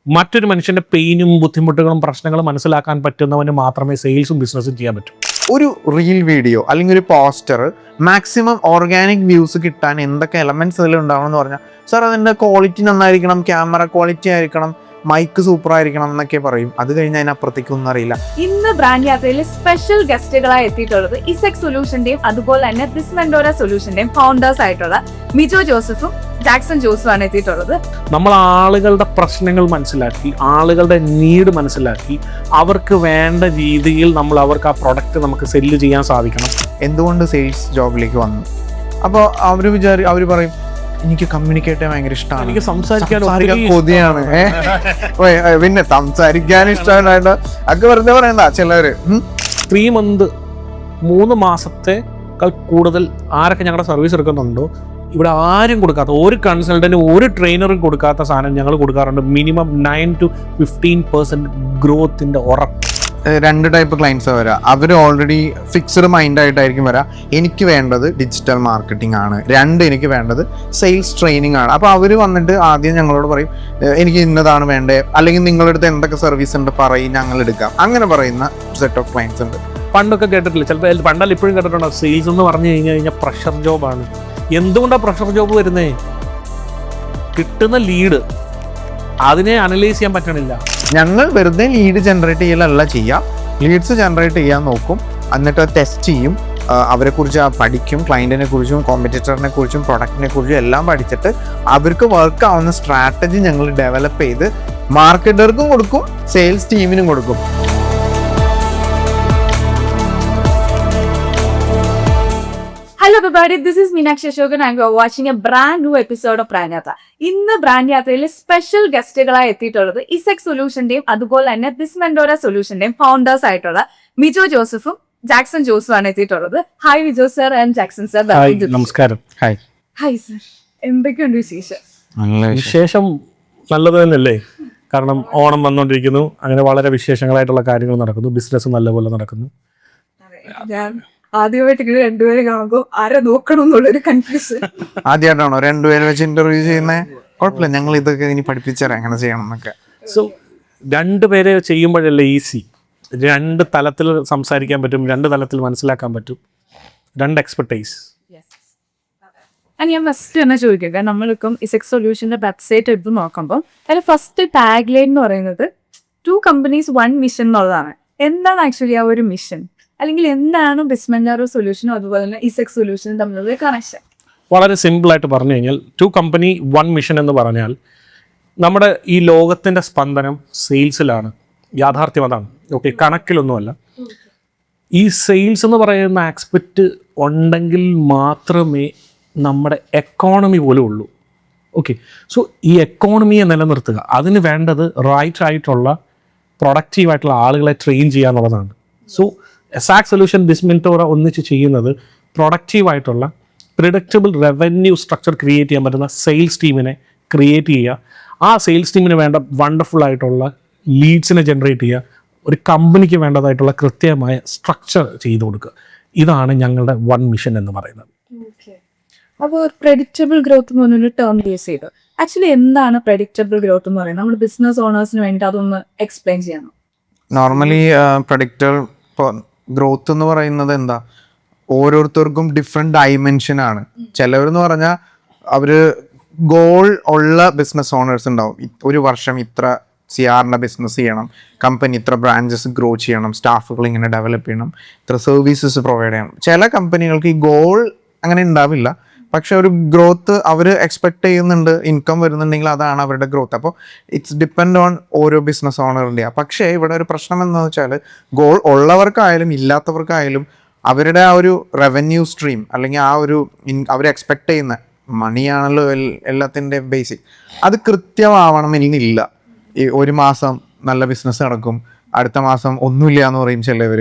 മറ്റൊരു മനുഷ്യൻ്റെ പെയിനും ബുദ്ധിമുട്ടുകളും പ്രശ്നങ്ങളും മനസ്സിലാക്കാൻ പറ്റുന്നവന് മാത്രമേ സെയിൽസും ബിസിനസ്സും ചെയ്യാൻ പറ്റൂ. ഒരു റീൽ വീഡിയോ അല്ലെങ്കിൽ ഒരു പോസ്റ്റർ മാക്സിമം ഓർഗാനിക് വ്യൂസ് കിട്ടാൻ എന്തൊക്കെ എലമെന്റ്സ് അതിൽ ഉണ്ടാവണം എന്ന് പറഞ്ഞാൽ, സാർ അതിൻ്റെ ക്വാളിറ്റി നന്നായിരിക്കണം, ക്യാമറ ക്വാളിറ്റി ആയിരിക്കണം, മൈക്ക് സൂപ്പർ ആയിരിക്കണം എന്നൊക്കെ പറയും. അത് കഴിഞ്ഞ് അതിനപ്പുറത്തേക്കൊന്നും അറിയില്ല. ഇന്ന് ബ്രാൻഡ് യാത്രയിൽ സ്പെഷ്യൽ ഗസ്റ്റുകളായി എത്തിയിട്ടുള്ളത് ഇസെക് സൊല്യൂഷന്റെയും അതുപോലെ തന്നെ ബിസ്മെന്റോറ സൊല്യൂഷന്റെയും ഫൗണ്ടേഴ്സ് ആയിട്ടുള്ള മിജോ ജോസഫും ജാക്സൺ ജോസും ആണ് എത്തിയിട്ടുള്ളത്. നമ്മൾ ആളുകളുടെ പ്രശ്നങ്ങൾ മനസ്സിലാക്കി, ആളുകളുടെ നീഡ് മനസ്സിലാക്കി, അവർക്ക് വേണ്ട രീതിയിൽ നമ്മൾ അവർക്ക് ആ പ്രൊഡക്റ്റ് നമുക്ക് സെല്ല് ചെയ്യാൻ സാധിക്കണം. എന്തുകൊണ്ട് സെയിൽസ് ജോബിലേക്ക് വന്നു? അപ്പോൾ അവർ പറയും, എനിക്ക് കമ്മ്യൂണിക്കേറ്റ് ചെയ്യാൻ ഭയങ്കര ഇഷ്ടമാണ്, എനിക്ക് സംസാരിക്കാൻ കൊതിയാണ്, പിന്നെ സംസാരിക്കാൻ ഇഷ്ടമായിട്ട് ഒക്കെ വെറുതെ പറയുന്നതാ ചിലവര്. 3 months 3 മാസത്തേക്കാൾ കൂടുതൽ ആരൊക്കെ ഞങ്ങളുടെ സർവീസ് എടുക്കുന്നുണ്ടോ, ഇവിടെ ആരും കൊടുക്കാത്ത, ഒരു കൺസൾട്ടന്റും ഒരു ട്രെയിനറും കൊടുക്കാത്ത സാധനം ഞങ്ങൾ കൊടുക്കാറുണ്ട്. മിനിമം 9 to 15% ഗ്രോത്തിന്റെ ഉറപ്പ്. 2 ടൈപ്പ് ക്ലയൻസ് വരാം. അവർ ഓൾറെഡി ഫിക്സ്ഡ് മൈൻഡ് ആയിട്ടായിരിക്കും വരാം. എനിക്ക് വേണ്ടത് ഡിജിറ്റൽ മാർക്കറ്റിംഗ് ആണ്, 2 എനിക്ക് വേണ്ടത് സെയിൽസ് ട്രെയിനിങ് ആണ്. അപ്പോൾ അവർ വന്നിട്ട് ആദ്യം ഞങ്ങളോട് പറയും, എനിക്ക് ഇന്നതാണ് വേണ്ടത്, അല്ലെങ്കിൽ നിങ്ങളുടെ അടുത്ത് എന്തൊക്കെ സർവീസ് ഉണ്ട് പറയും, ഞങ്ങൾ എടുക്കാം. അങ്ങനെ പറയുന്ന സെറ്റ് ഓഫ് ക്ലയൻസ് ഉണ്ട്. പണ്ടൊക്കെ കേട്ടിട്ടില്ല, ചിലപ്പോൾ പണ്ടല്ല ഇപ്പോഴും കേട്ടിട്ടുണ്ടോ, സെയിൽസ് എന്ന് പറഞ്ഞു കഴിഞ്ഞാൽ പ്രഷർ ജോബാണ്. എന്തുകൊണ്ടാണ് പ്രഷർ ജോബ് വരുന്നേ? കിട്ടുന്ന ലീഡ് അതിനെ അനലൈസ് ചെയ്യാൻ പറ്റണില്ല. ഞങ്ങൾ വെറുതെ ലീഡ് ജനറേറ്റ് ചെയ്യലല്ല ചെയ്യാം, ലീഡ്സ് ജനറേറ്റ് ചെയ്യാൻ നോക്കും, എന്നിട്ട് ടെസ്റ്റ് ചെയ്യും, അവരെക്കുറിച്ച് പഠിക്കും, ക്ലയൻറ്റിനെ കുറിച്ചും കോമ്പറ്റീറ്ററിനെ കുറിച്ചും പ്രൊഡക്റ്റിനെ കുറിച്ചും എല്ലാം പഠിച്ചിട്ട് അവർക്ക് വർക്ക് ആവുന്ന സ്ട്രാറ്റജി ഞങ്ങൾ ഡെവലപ്പ് ചെയ്ത് മാർക്കറ്റർക്കും കൊടുക്കും, സെയിൽസ് ടീമിനും കൊടുക്കും. Hello everybody, this is Meenakshi Ashokan and you are watching a brand new episode of Brand Yatra. ഇന്ന് ബ്രാൻഡ് യാത്രയിൽ സ്പെഷ്യൽ ഗസ്റ്റുകളായി എത്തിയിട്ടുള്ളത് ഇസെക് സൊല്യൂഷന്റെയും അതുപോലെ തന്നെ ബിസ്മെന്റോറ സൊല്യൂഷന്റെയും ഫൗണ്ടേഴ്സ് ആയിട്ടുള്ള മിജോ ജോസഫും ജാക്സൺ ജോസും ആണ് എത്തിയിട്ടുള്ളത്. Hi Mijo sir and Jackson sir. നമസ്കാരം. ഹായ് സർ, എന്തൊക്കെയുണ്ട് വിശേഷം? വിശേഷം നല്ലത് തന്നെയല്ലേ? കാരണം ഓണം വന്നുകൊണ്ടിരിക്കുന്നു, അങ്ങനെ വളരെ വിശേഷങ്ങളായിട്ടുള്ള കാര്യങ്ങൾ നടക്കുന്നു, ബിസിനസ് നല്ലപോലെ നടക്കുന്നു. ഞാൻ ആദ്യമായിട്ട് ഇങ്ങനെ രണ്ടുപേരെ കാണുമ്പോൾ ആരെ നോക്കണം എന്നുള്ളൊരു കൺഫ്യൂഷൻ. ആദ്യമായിട്ടാണോ 2 പേരെ വെച്ച് ഇന്റർവ്യൂ ചെയ്യുന്നത്? കുഴപ്പമില്ല, ഞങ്ങൾ ഇതൊക്കെ ഇനി പഠിപ്പിച്ചുതരാം എങ്ങനെ ചെയ്യണം എന്നൊക്കെ. സോ 2 പേരെ ചെയ്യുമ്പോഴല്ലേ ഈസി. 2 തലത്തിൽ സംസാരിക്കാൻ പറ്റും, 2 തലത്തിൽ മനസ്സിലാക്കാൻ പറ്റും, 2 എക്സ്പെർട്ടൈസ്. ഞാൻ ഫസ്റ്റ് തന്നെ ചോദിക്കുക, നമ്മളിപ്പം ഇസെക് സൊല്യൂഷന്റെ വെബ്സൈറ്റ് എടുത്ത് നോക്കുമ്പോൾ അതിൽ ഫസ്റ്റ് ടാഗ് ലൈൻ എന്ന് പറയുന്നത് 2 companies 1 mission എന്നുള്ളതാണ്. എന്താണ് ആക്ച്വലി ആ ഒരു മിഷൻ, അല്ലെങ്കിൽ എന്താണ് ബിസ്മെന്റോറ സൊല്യൂഷനും അതുപോലെ തന്നെ ഇസെക് സൊല്യൂഷനും തമ്മിലുള്ള കണക്ഷൻ? വളരെ സിമ്പിളായിട്ട് പറഞ്ഞു കഴിഞ്ഞാൽ 2 company 1 mission എന്ന് പറഞ്ഞാൽ നമ്മുടെ ഈ ലോകത്തിൻ്റെ സ്പന്ദനം സെയിൽസിലാണ്. യാഥാർത്ഥ്യം അതാണ്. ഓക്കെ, കണക്കിലൊന്നുമല്ല. ഈ സെയിൽസ് എന്ന് പറയുന്ന ആസ്പെക്റ്റ് ഉണ്ടെങ്കിൽ മാത്രമേ നമ്മുടെ എക്കോണമി പോലും ഉള്ളൂ. ഓക്കെ, സോ ഈ എക്കോണമിയെ നിലനിർത്തുക, അതിന് വേണ്ടത് റൈറ്റ് ആയിട്ടുള്ള പ്രൊഡക്റ്റീവായിട്ടുള്ള ആളുകളെ ട്രെയിൻ ചെയ്യുക എന്നുള്ളതാണ്. സോ ഇസെക് സൊല്യൂഷൻ ബിസ്മെന്റോറ ഒന്നിച്ച് ചെയ്യുന്നത് പ്രൊഡക്റ്റീവായിട്ടുള്ള പ്രിഡിക്റ്റബിൾ റവന്യൂ സ്ട്രക്ചർ ക്രിയേറ്റ് ചെയ്യാൻ പറ്റുന്ന സെയിൽസ് ടീമിനെ ക്രിയേറ്റ് ചെയ്യുക, ആ സെയിൽസ് ടീമിന് വേണ്ട വണ്ടർഫുൾ ആയിട്ടുള്ള ലീഡ്സിനെ ജനറേറ്റ് ചെയ്യുക, ഒരു കമ്പനിക്ക് വേണ്ടതായിട്ടുള്ള കൃത്യമായ സ്ട്രക്ചർ ചെയ്ത് കൊടുക്കുക. ഇതാണ് ഞങ്ങളുടെ 1 mission എന്ന് പറയുന്നത്. അപ്പോൾ പ്രഡിക്റ്റബിൾ ഗ്രോത്ത് എന്ന് പറഞ്ഞൊരു ടേം യൂസ് ചെയ്തു. ആക്ച്വലി എന്താണ് പ്രഡിക്റ്റബിൾ ഗ്രോത്ത് എന്ന് പറയുന്നത്? നമ്മുടെ ബിസിനസ് ഓണേഴ്സിന് വേണ്ടി അതൊന്ന് എക്സ്പ്ലെയിൻ ചെയ്യണം. നോർമലി പ്രഡിക്റ്റബിൾ ഗ്രോത്ത് എന്ന് പറയുന്നത് എന്താ, ഓരോരുത്തർക്കും ഡിഫറെൻറ്റ് ഡയമെൻഷൻ ആണ്. ചിലവരെന്ന് പറഞ്ഞാൽ അവർ ഗോൾ ഉള്ള ബിസിനസ് ഓണേഴ്സ് ഉണ്ടാവും. ഒരു വർഷം ഇത്ര CR ബിസിനസ് ചെയ്യണം, കമ്പനി ഇത്ര ബ്രാഞ്ചസ് ഗ്രോ ചെയ്യണം, സ്റ്റാഫുകൾ ഇങ്ങനെ ഡെവലപ്പ് ചെയ്യണം, ഇത്ര സർവീസസ് പ്രൊവൈഡ് ചെയ്യണം. ചില കമ്പനികൾക്ക് ഈ ഗോൾ അങ്ങനെ ഉണ്ടാവില്ല, പക്ഷെ ഒരു ഗ്രോത്ത് അവർ എക്സ്പെക്ട് ചെയ്യുന്നുണ്ട്, ഇൻകം വരുന്നുണ്ടെങ്കിൽ അതാണ് അവരുടെ ഗ്രോത്ത്. അപ്പോൾ ഇറ്റ്സ് ഡിപ്പെൻഡ് ഓൺ ഓരോ ബിസിനസ് ഓണറിൻ്റെ. പക്ഷേ ഇവിടെ ഒരു പ്രശ്നം എന്താണെന്ന് വെച്ചാൽ, ഗോൾ ഉള്ളവർക്കായാലും ഇല്ലാത്തവർക്കായാലും അവരുടെ ആ ഒരു റവന്യൂ സ്ട്രീം അല്ലെങ്കിൽ ആ ഒരു അവർ എക്സ്പെക്ട് ചെയ്യുന്ന മണിയാണല്ലോ എല്ലാത്തിൻ്റെ ബേസിക്, അത് കൃത്യമാവണമെന്നില്ല. ഈ ഒരു മാസം നല്ല ബിസിനസ് നടക്കും, അടുത്ത മാസം ഒന്നുമില്ല എന്ന് പറയും ചിലവർ.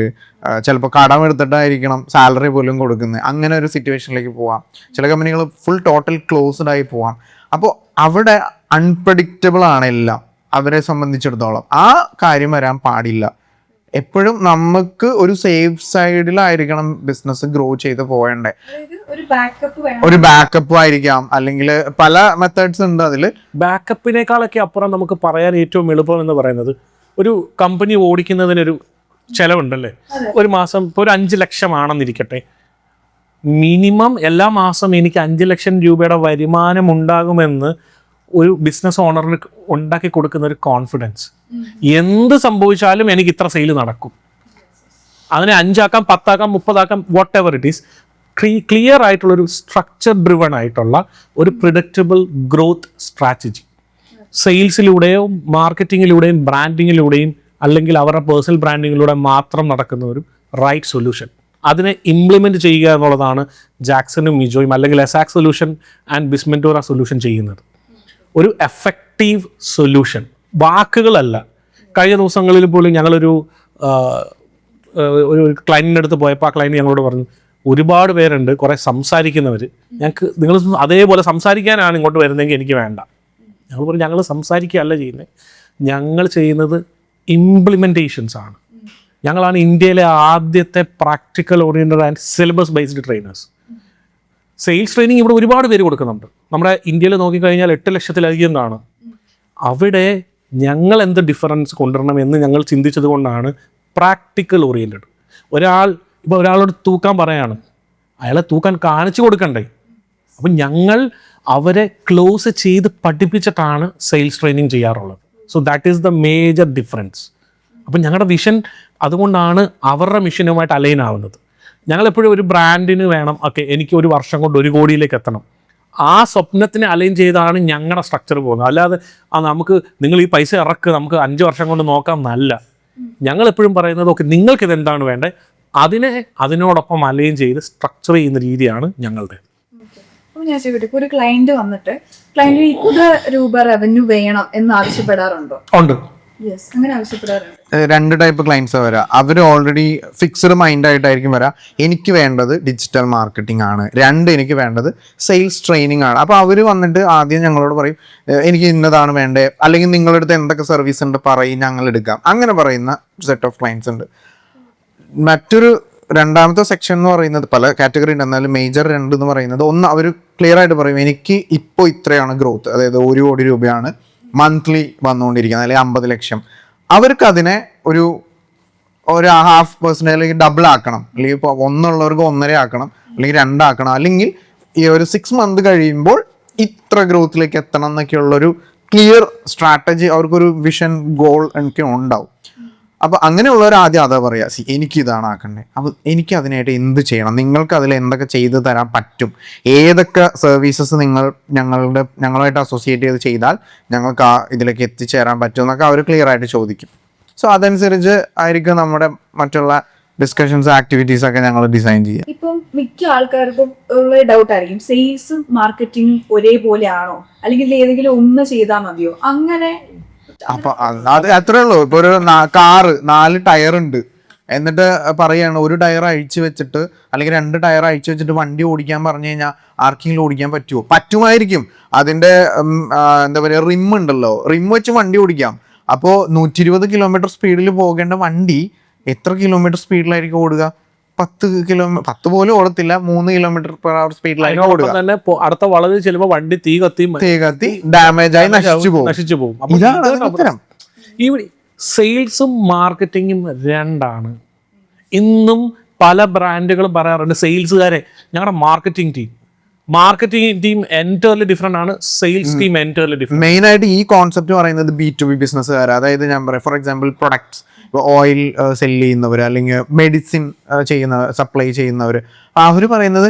ചിലപ്പോൾ കടമെടുത്തിട്ടായിരിക്കണം സാലറി പോലും കൊടുക്കുന്നത്. അങ്ങനെ ഒരു സിറ്റുവേഷനിലേക്ക് പോവാം. ചില കമ്പനികൾ ഫുൾ ടോട്ടൽ ക്ലോസ്ഡ് ആയി പോവാം. അപ്പോൾ അവിടെ അൺപ്രഡിക്റ്റബിൾ ആണ് എല്ലാം അവരെ സംബന്ധിച്ചിടത്തോളം. ആ കാര്യം വരാൻ പാടില്ല. എപ്പോഴും നമുക്ക് ഒരു സേഫ് സൈഡിലായിരിക്കണം ബിസിനസ് ഗ്രോ ചെയ്ത് പോകണ്ടേ. ഒരു ബാക്കപ്പ് ആയിരിക്കാം, അല്ലെങ്കിൽ പല മെത്തേഡ്സ് ഉണ്ട് അതിൽ. ബാക്കപ്പിനേക്കാളൊക്കെ അപ്പുറം നമുക്ക് പറയാൻ ഏറ്റവും എളുപ്പം എന്ന് പറയുന്നത്, ഒരു കമ്പനി ഓടിക്കുന്നതിനൊരു ചെലവുണ്ടല്ലേ. ഒരു മാസം ഇപ്പോൾ ഒരു 5 ലക്ഷമാണെന്നിരിക്കട്ടെ, മിനിമം എല്ലാ മാസം എനിക്ക് 5 ലക്ഷം രൂപയുടെ വരുമാനം ഉണ്ടാകുമെന്ന് ഒരു ബിസിനസ് ഓണറിന് ഉണ്ടാക്കി കൊടുക്കുന്ന ഒരു കോൺഫിഡൻസ്. എന്ത് സംഭവിച്ചാലും എനിക്ക് ഇത്ര സെയിൽ നടക്കും. അതിനെ 5 ആക്കാം, 10 ആക്കാം, 30 ആക്കാം, what ever it is. Clear ആയിട്ടുള്ളൊരു സ്ട്രക്ചർ ഡ്രിവൺ ആയിട്ടുള്ള ഒരു പ്രിഡിക്റ്റബിൾ ഗ്രോത്ത് സ്ട്രാറ്റജി സെയിൽസിലൂടെയോ മാർക്കറ്റിങ്ങിലൂടെയും ബ്രാൻഡിങ്ങിലൂടെയും അല്ലെങ്കിൽ അവരുടെ പേഴ്സണൽ ബ്രാൻഡിങ്ങിലൂടെ മാത്രം നടക്കുന്ന ഒരു റൈറ്റ് സൊല്യൂഷൻ. അതിനെ ഇംപ്ലിമെൻറ്റ് ചെയ്യുക എന്നുള്ളതാണ് ജാക്സണും മിജോയും അല്ലെങ്കിൽ എസാക് സൊല്യൂഷൻ ആൻഡ് ബിസ്മെൻറ്റോറ സൊല്യൂഷൻ ചെയ്യുന്നത്. ഒരു എഫക്റ്റീവ് സൊല്യൂഷൻ, വാക്കുകളല്ല. കഴിഞ്ഞ ദിവസങ്ങളിൽ പോലും ഞങ്ങളൊരു ഒരു ക്ലയൻറ്റിൻ്റെ അടുത്ത് പോയപ്പോൾ ആ ക്ലയൻറ്റ് ഞങ്ങളോട് പറഞ്ഞു, ഒരുപാട് പേരുണ്ട് കുറേ സംസാരിക്കുന്നവർ, ഞങ്ങൾക്ക് നിങ്ങൾ അതേപോലെ സംസാരിക്കാനാണ് ഇങ്ങോട്ട് വരുന്നതെങ്കിൽ എനിക്ക് വേണ്ട. ഞങ്ങൾ പറഞ്ഞു, ഞങ്ങൾ സംസാരിക്കുകയല്ല ചെയ്യുന്നത്, ഞങ്ങൾ ചെയ്യുന്നത് ഇംപ്ലിമെൻറ്റേഷൻസ് ആണ്. ഞങ്ങളാണ് ഇന്ത്യയിലെ ആദ്യത്തെ practical oriented and syllabus based trainers. Sales training ഇവിടെ ഒരുപാട് പേര് കൊടുക്കുന്നുണ്ട്. നമ്മുടെ ഇന്ത്യയിൽ നോക്കിക്കഴിഞ്ഞാൽ 8 ലക്ഷത്തിലധികം കാണും. അവിടെ ഞങ്ങൾ എന്ത് ഡിഫറൻസ് കൊണ്ടുവരണം എന്ന് ഞങ്ങൾ ചിന്തിച്ചത് കൊണ്ടാണ് പ്രാക്ടിക്കൽ ഓറിയൻറ്റഡ്. ഇപ്പോൾ ഒരാളോട് തൂക്കാൻ പറയാണ്, അയാളെ തൂക്കാൻ കാണിച്ചു കൊടുക്കണ്ടേ. അപ്പം ഞങ്ങൾ അവരെ ക്ലോസ് ചെയ്ത് പഠിപ്പിച്ചിട്ടാണ് സെയിൽസ് ട്രെയിനിങ് ചെയ്യാറുള്ളത്. So that is the major difference. അപ്പം ഞങ്ങളുടെ വിഷൻ അതുകൊണ്ടാണ് അവരുടെ മിഷനുമായിട്ട് അലൈൻ ആവുന്നത്. ഞങ്ങളെപ്പോഴും ഒരു ബ്രാൻഡിന് വേണം, ഓക്കെ എനിക്ക് ഒരു വർഷം കൊണ്ട് 1 കോടിയിലേക്ക് എത്തണം, ആ സ്വപ്നത്തിനെ അലൈൻ ചെയ്താണ് ഞങ്ങളുടെ സ്ട്രക്ചർ പോകുന്നത്. അല്ലാതെ നമുക്ക് നിങ്ങൾ ഈ പൈസ ഇറക്ക് നമുക്ക് 5 വർഷം കൊണ്ട് നോക്കാം എന്നല്ല. ഞങ്ങളെപ്പോഴും പറയുന്നത്, ഓക്കെ നിങ്ങൾക്കിത് എന്താണ് വേണ്ടത്, അതിനോടൊപ്പം അലൈൻ ചെയ്ത് സ്ട്രക്ചർ ചെയ്യുന്ന രീതിയാണ് ഞങ്ങളുടെ. ഞാൻ ചോദിക്കട്ടെ, ഇപ്പോൾ ഒരു ക്ലയന്റ് വന്നിട്ട് ക്ലയന്റ് ഇത്ര രൂപ റവന്യൂ വേണം എന്ന് ആവശ്യപ്പെടാറുണ്ടോ? ഉണ്ട്. അങ്ങനെ ആവശ്യപ്പെടാറുണ്ട്. 2 ടൈപ്പ് ക്ലയൻസ് വരാം. അവർ ഓൾറെഡി ഫിക്സ്ഡ് മൈൻഡ് ആയിട്ടായിരിക്കും വരാം. എനിക്ക് വേണ്ടത് ഡിജിറ്റൽ മാർക്കറ്റിംഗ് ആണ്, 2 എനിക്ക് വേണ്ടത് സെയിൽസ് ട്രെയിനിങ് ആണ്. അപ്പോൾ അവർ വന്നിട്ട് ആദ്യം ഞങ്ങളോട് പറയും, എനിക്ക് ഇന്നതാണ് വേണ്ടത്, അല്ലെങ്കിൽ നിങ്ങളുടെ അടുത്ത് എന്തൊക്കെ സർവീസ് ഉണ്ട് പറയും, ഞങ്ങൾ എടുക്കാം. അങ്ങനെ പറയുന്ന സെറ്റ് ഓഫ് ക്ലയൻസ് ഉണ്ട്. മറ്റൊരു രണ്ടാമത്തെ സെക്ഷൻ എന്ന് പറയുന്നത്, പല കാറ്റഗറി ഉണ്ട്, എന്നാലും മേജർ 2 എന്ന് പറയുന്നത്, ഒന്ന് അവർ ക്ലിയർ ആയിട്ട് പറയും, എനിക്ക് ഇപ്പോൾ ഇത്രയാണ് ഗ്രോത്ത്, അതായത് 1 കോടി രൂപയാണ് മന്ത്ലി വന്നുകൊണ്ടിരിക്കുന്നത്, അല്ലെങ്കിൽ 50 ലക്ഷം. അവർക്ക് അതിനെ ഒരു 0.5% അല്ലെങ്കിൽ ഡബിൾ ആക്കണം, അല്ലെങ്കിൽ ഇപ്പോൾ 1 ഉള്ളവർക്ക് 1.5 ആക്കണം, അല്ലെങ്കിൽ 2 ആക്കണം, അല്ലെങ്കിൽ ഈ ഒരു 6 മന്ത് കഴിയുമ്പോൾ ഇത്ര ഗ്രോത്തിലേക്ക് എത്തണം എന്നൊക്കെയുള്ളൊരു ക്ലിയർ സ്ട്രാറ്റജി, അവർക്കൊരു വിഷൻ ഗോൾ എനിക്ക് ഉണ്ടാവും. അപ്പോൾ അങ്ങനെയുള്ളവർ ആദ്യം അതാ പറയുക, എനിക്ക് ഇതാണ് ആക്കണ്ടേ, അപ്പോൾ എനിക്ക് അതിനായിട്ട് എന്ത് ചെയ്യണം, നിങ്ങൾക്ക് അതിൽ എന്തൊക്കെ ചെയ്തു തരാൻ പറ്റും, ഏതൊക്കെ സർവീസസ് ഞങ്ങളുമായിട്ട് അസോസിയേറ്റ് ചെയ്ത് ചെയ്താൽ ഞങ്ങൾക്ക് ഇതിലേക്ക് എത്തിച്ചേരാൻ പറ്റും എന്നൊക്കെ അവർ ക്ലിയർ ആയിട്ട് ചോദിക്കും. സോ അതനുസരിച്ച് ആയിരിക്കും നമ്മുടെ മറ്റുള്ള ഡിസ്കഷൻസ് ആക്ടിവിറ്റീസ് ഒക്കെ ഞങ്ങൾ ഡിസൈൻ ചെയ്യുക. ഇപ്പം മിക്ക ആൾക്കാർക്കും ഉള്ള ഡൗട്ട് ആയിരിക്കും, സെയിൽസും മാർക്കറ്റിംഗും ഒരേപോലെ ആണോ, അല്ലെങ്കിൽ ഏതെങ്കിലും ഒന്ന് ചെയ്താൽ മതിയോ? അങ്ങനെ അപ്പൊ അത് അത്രേ ഉള്ളൂ. ഇപ്പൊ ഒരു കാറ് 4 ടയർ ഉണ്ട്, എന്നിട്ട് പറയാണ് 1 ടയർ അഴിച്ചു വെച്ചിട്ട് അല്ലെങ്കിൽ 2 ടയർ അഴിച്ചു വെച്ചിട്ട് വണ്ടി ഓടിക്കാൻ പറഞ്ഞു കഴിഞ്ഞാൽ ആർക്കെങ്കിലും ഓടിക്കാൻ പറ്റുമോ? പറ്റുമായിരിക്കും. അതിന്റെ എന്താ പറയുക, റിം ഉണ്ടല്ലോ, റിം വെച്ച് വണ്ടി ഓടിക്കാം. അപ്പോൾ 120 കിലോമീറ്റർ സ്പീഡിൽ പോകേണ്ട വണ്ടി എത്ര കിലോമീറ്റർ സ്പീഡിലായിരിക്കും ഓടുക? 10 പോലും ഓടത്തില്ല, 3 km/h സ്പീഡിലായിരിക്കും ഓടുക. തന്നെ അടുത്ത വളവിൽ ചെല്ലുമ്പോൾ വണ്ടി തീ കത്തി ഡാമേജ് ആയി നശിച്ചു പോകും. ഈ സെയിൽസും മാർക്കറ്റിങ്ങും 2 ഇന്നും പല ബ്രാൻഡുകളും പറയാറുണ്ട്, സെയിൽസുകാരെ ഞങ്ങളുടെ മാർക്കറ്റിംഗ് ടീം എൻറ്റയർലി ഡിഫറെന്റ് ആണ്, sales team entirely different. Main ആയിട്ട് ഈ കോൺസെപ്റ്റ് പറയുന്നത് B2B ബിസിനസ്സുകാർ, അതായത് ഞാൻ പറയാം, for example products, oil sell ചെയ്യുന്നവർ അല്ലെങ്കിൽ മെഡിസിൻ സപ്ലൈ ചെയ്യുന്നവർ, അവർ പറയുന്നത്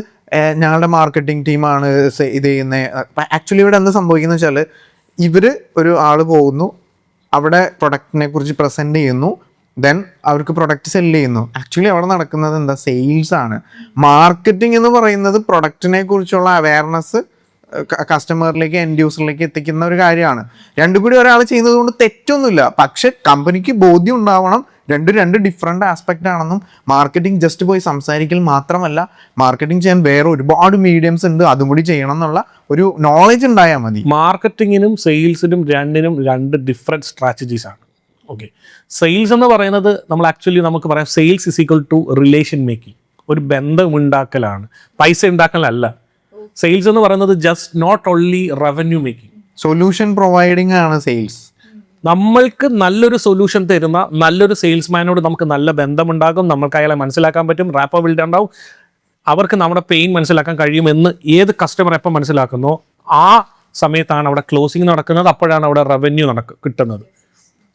ഞങ്ങളുടെ മാർക്കറ്റിംഗ് ടീമാണ് ഇത് ചെയ്യുന്നത്. ആക്ച്വലി ഇവിടെ എന്താ സംഭവിക്കുന്നത് വെച്ചാൽ, ഇവർ ഒരു ആൾ പോകുന്നു, അവിടെ പ്രൊഡക്റ്റിനെ കുറിച്ച് പ്രസന്റ് ചെയ്യുന്നു, ദെൻ അവർക്ക് പ്രൊഡക്റ്റ് സെല് ചെയ്യുന്നു. ആക്ച്വലി അവിടെ നടക്കുന്നത് എന്താ, സെയിൽസ് ആണ്. മാർക്കറ്റിംഗ് എന്ന് പറയുന്നത് പ്രൊഡക്റ്റിനെ കുറിച്ചുള്ള അവയർനെസ് കസ്റ്റമറിലേക്ക്, എൻഡ് യൂസറിലേക്ക് എത്തിക്കുന്ന ഒരു കാര്യമാണ്. 2 കൂടി ഒരാൾ ചെയ്യുന്നത് കൊണ്ട് തെറ്റൊന്നുമില്ല, പക്ഷെ കമ്പനിക്ക് ബോധ്യം ഉണ്ടാവണം 2 ഡിഫറെന്റ് ആസ്പെക്റ്റ് ആണെന്നും. മാർക്കറ്റിംഗ് ജസ്റ്റ് പോയി സംസാരിക്കൽ മാത്രമല്ല, മാർക്കറ്റിംഗ് ചെയ്യാൻ വേറെ ഒരുപാട് മീഡിയംസ് ഉണ്ട്, അതും കൂടി ചെയ്യണം എന്നുള്ള ഒരു നോളജ് ഉണ്ടായാൽ മതി. മാർക്കറ്റിങ്ങിനും സെയിൽസിനും 2 ഡിഫറെന്റ് സ്ട്രാറ്റജീസ് ആണ്. ഓക്കെ, സെയിൽസ് എന്ന് പറയുന്നത് നമ്മൾ ആക്ച്വലി നമുക്ക് പറയാം sales is equal to relation making, ഒരു ബന്ധം ഉണ്ടാക്കലാണ്, പൈസ ഉണ്ടാക്കലല്ല. സെയിൽസ് എന്ന് പറയുന്നത് just not only revenue making, solution providing ആണ് സെയിൽസ്. നമ്മൾക്ക് നല്ലൊരു സൊല്യൂഷൻ തരുന്ന നല്ലൊരു സെയിൽസ്മാനോട് നമുക്ക് നല്ല ബന്ധമുണ്ടാകും, നമുക്ക് അയാളെ മനസ്സിലാക്കാൻ പറ്റും, റാപ്പോ ബിൽഡ് ഉണ്ടാവും, അവർക്ക് നമ്മുടെ പെയിൻ മനസ്സിലാക്കാൻ കഴിയുമെന്ന് ഏത് കസ്റ്റമർ എപ്പോൾ മനസ്സിലാക്കുന്നോ ആ സമയത്താണ് അവിടെ ക്ലോസിംഗ് നടക്കുന്നത്, അപ്പോഴാണ് അവിടെ റവന്യൂ കിട്ടുന്നത്.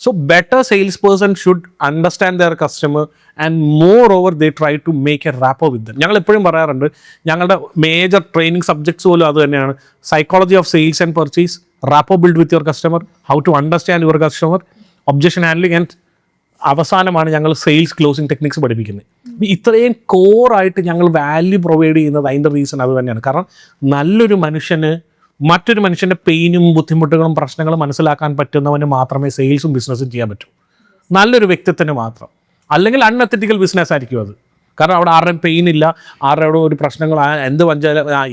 So better sales person should understand their customer and more over they try to make a rapport with them. ഞങ്ങൾ എപ്പോഴും പറയാറുണ്ട്, ഞങ്ങളുടെ മേജർ ട്രെയിനിങ് സബ്ജക്ട്സ് പോലും അത് തന്നെയാണ്. Psychology of sales and purchase, rapport build with your customer, how to understand your customer, objection handling, and അവസാനമാണ് ഞങ്ങൾ sales closing techniques പഠിപ്പിക്കുന്നത്. ഇത്രയും കോറായിട്ട് ഞങ്ങൾ വാല്യൂ പ്രൊവൈഡ് ചെയ്യുന്നത് അതിൻ്റെ റീസൺ അത് തന്നെയാണ്. കാരണം നല്ലൊരു മനുഷ്യന് മറ്റൊരു മനുഷ്യൻ്റെ പെയിനും ബുദ്ധിമുട്ടുകളും പ്രശ്നങ്ങളും മനസ്സിലാക്കാൻ പറ്റുന്നവന് മാത്രമേ സെയിൽസും ബിസിനസ്സും ചെയ്യാൻ പറ്റൂ, നല്ലൊരു വ്യക്തിത്വത്തിന് മാത്രം. അല്ലെങ്കിൽ അൺഎത്തിക്കൽ ബിസിനസ് ആയിരിക്കും അത്. കാരണം അവിടെ ആരുടെയും പെയിൻ ഇല്ല, ആരുടെ ഒരു പ്രശ്നങ്ങൾ എന്ത്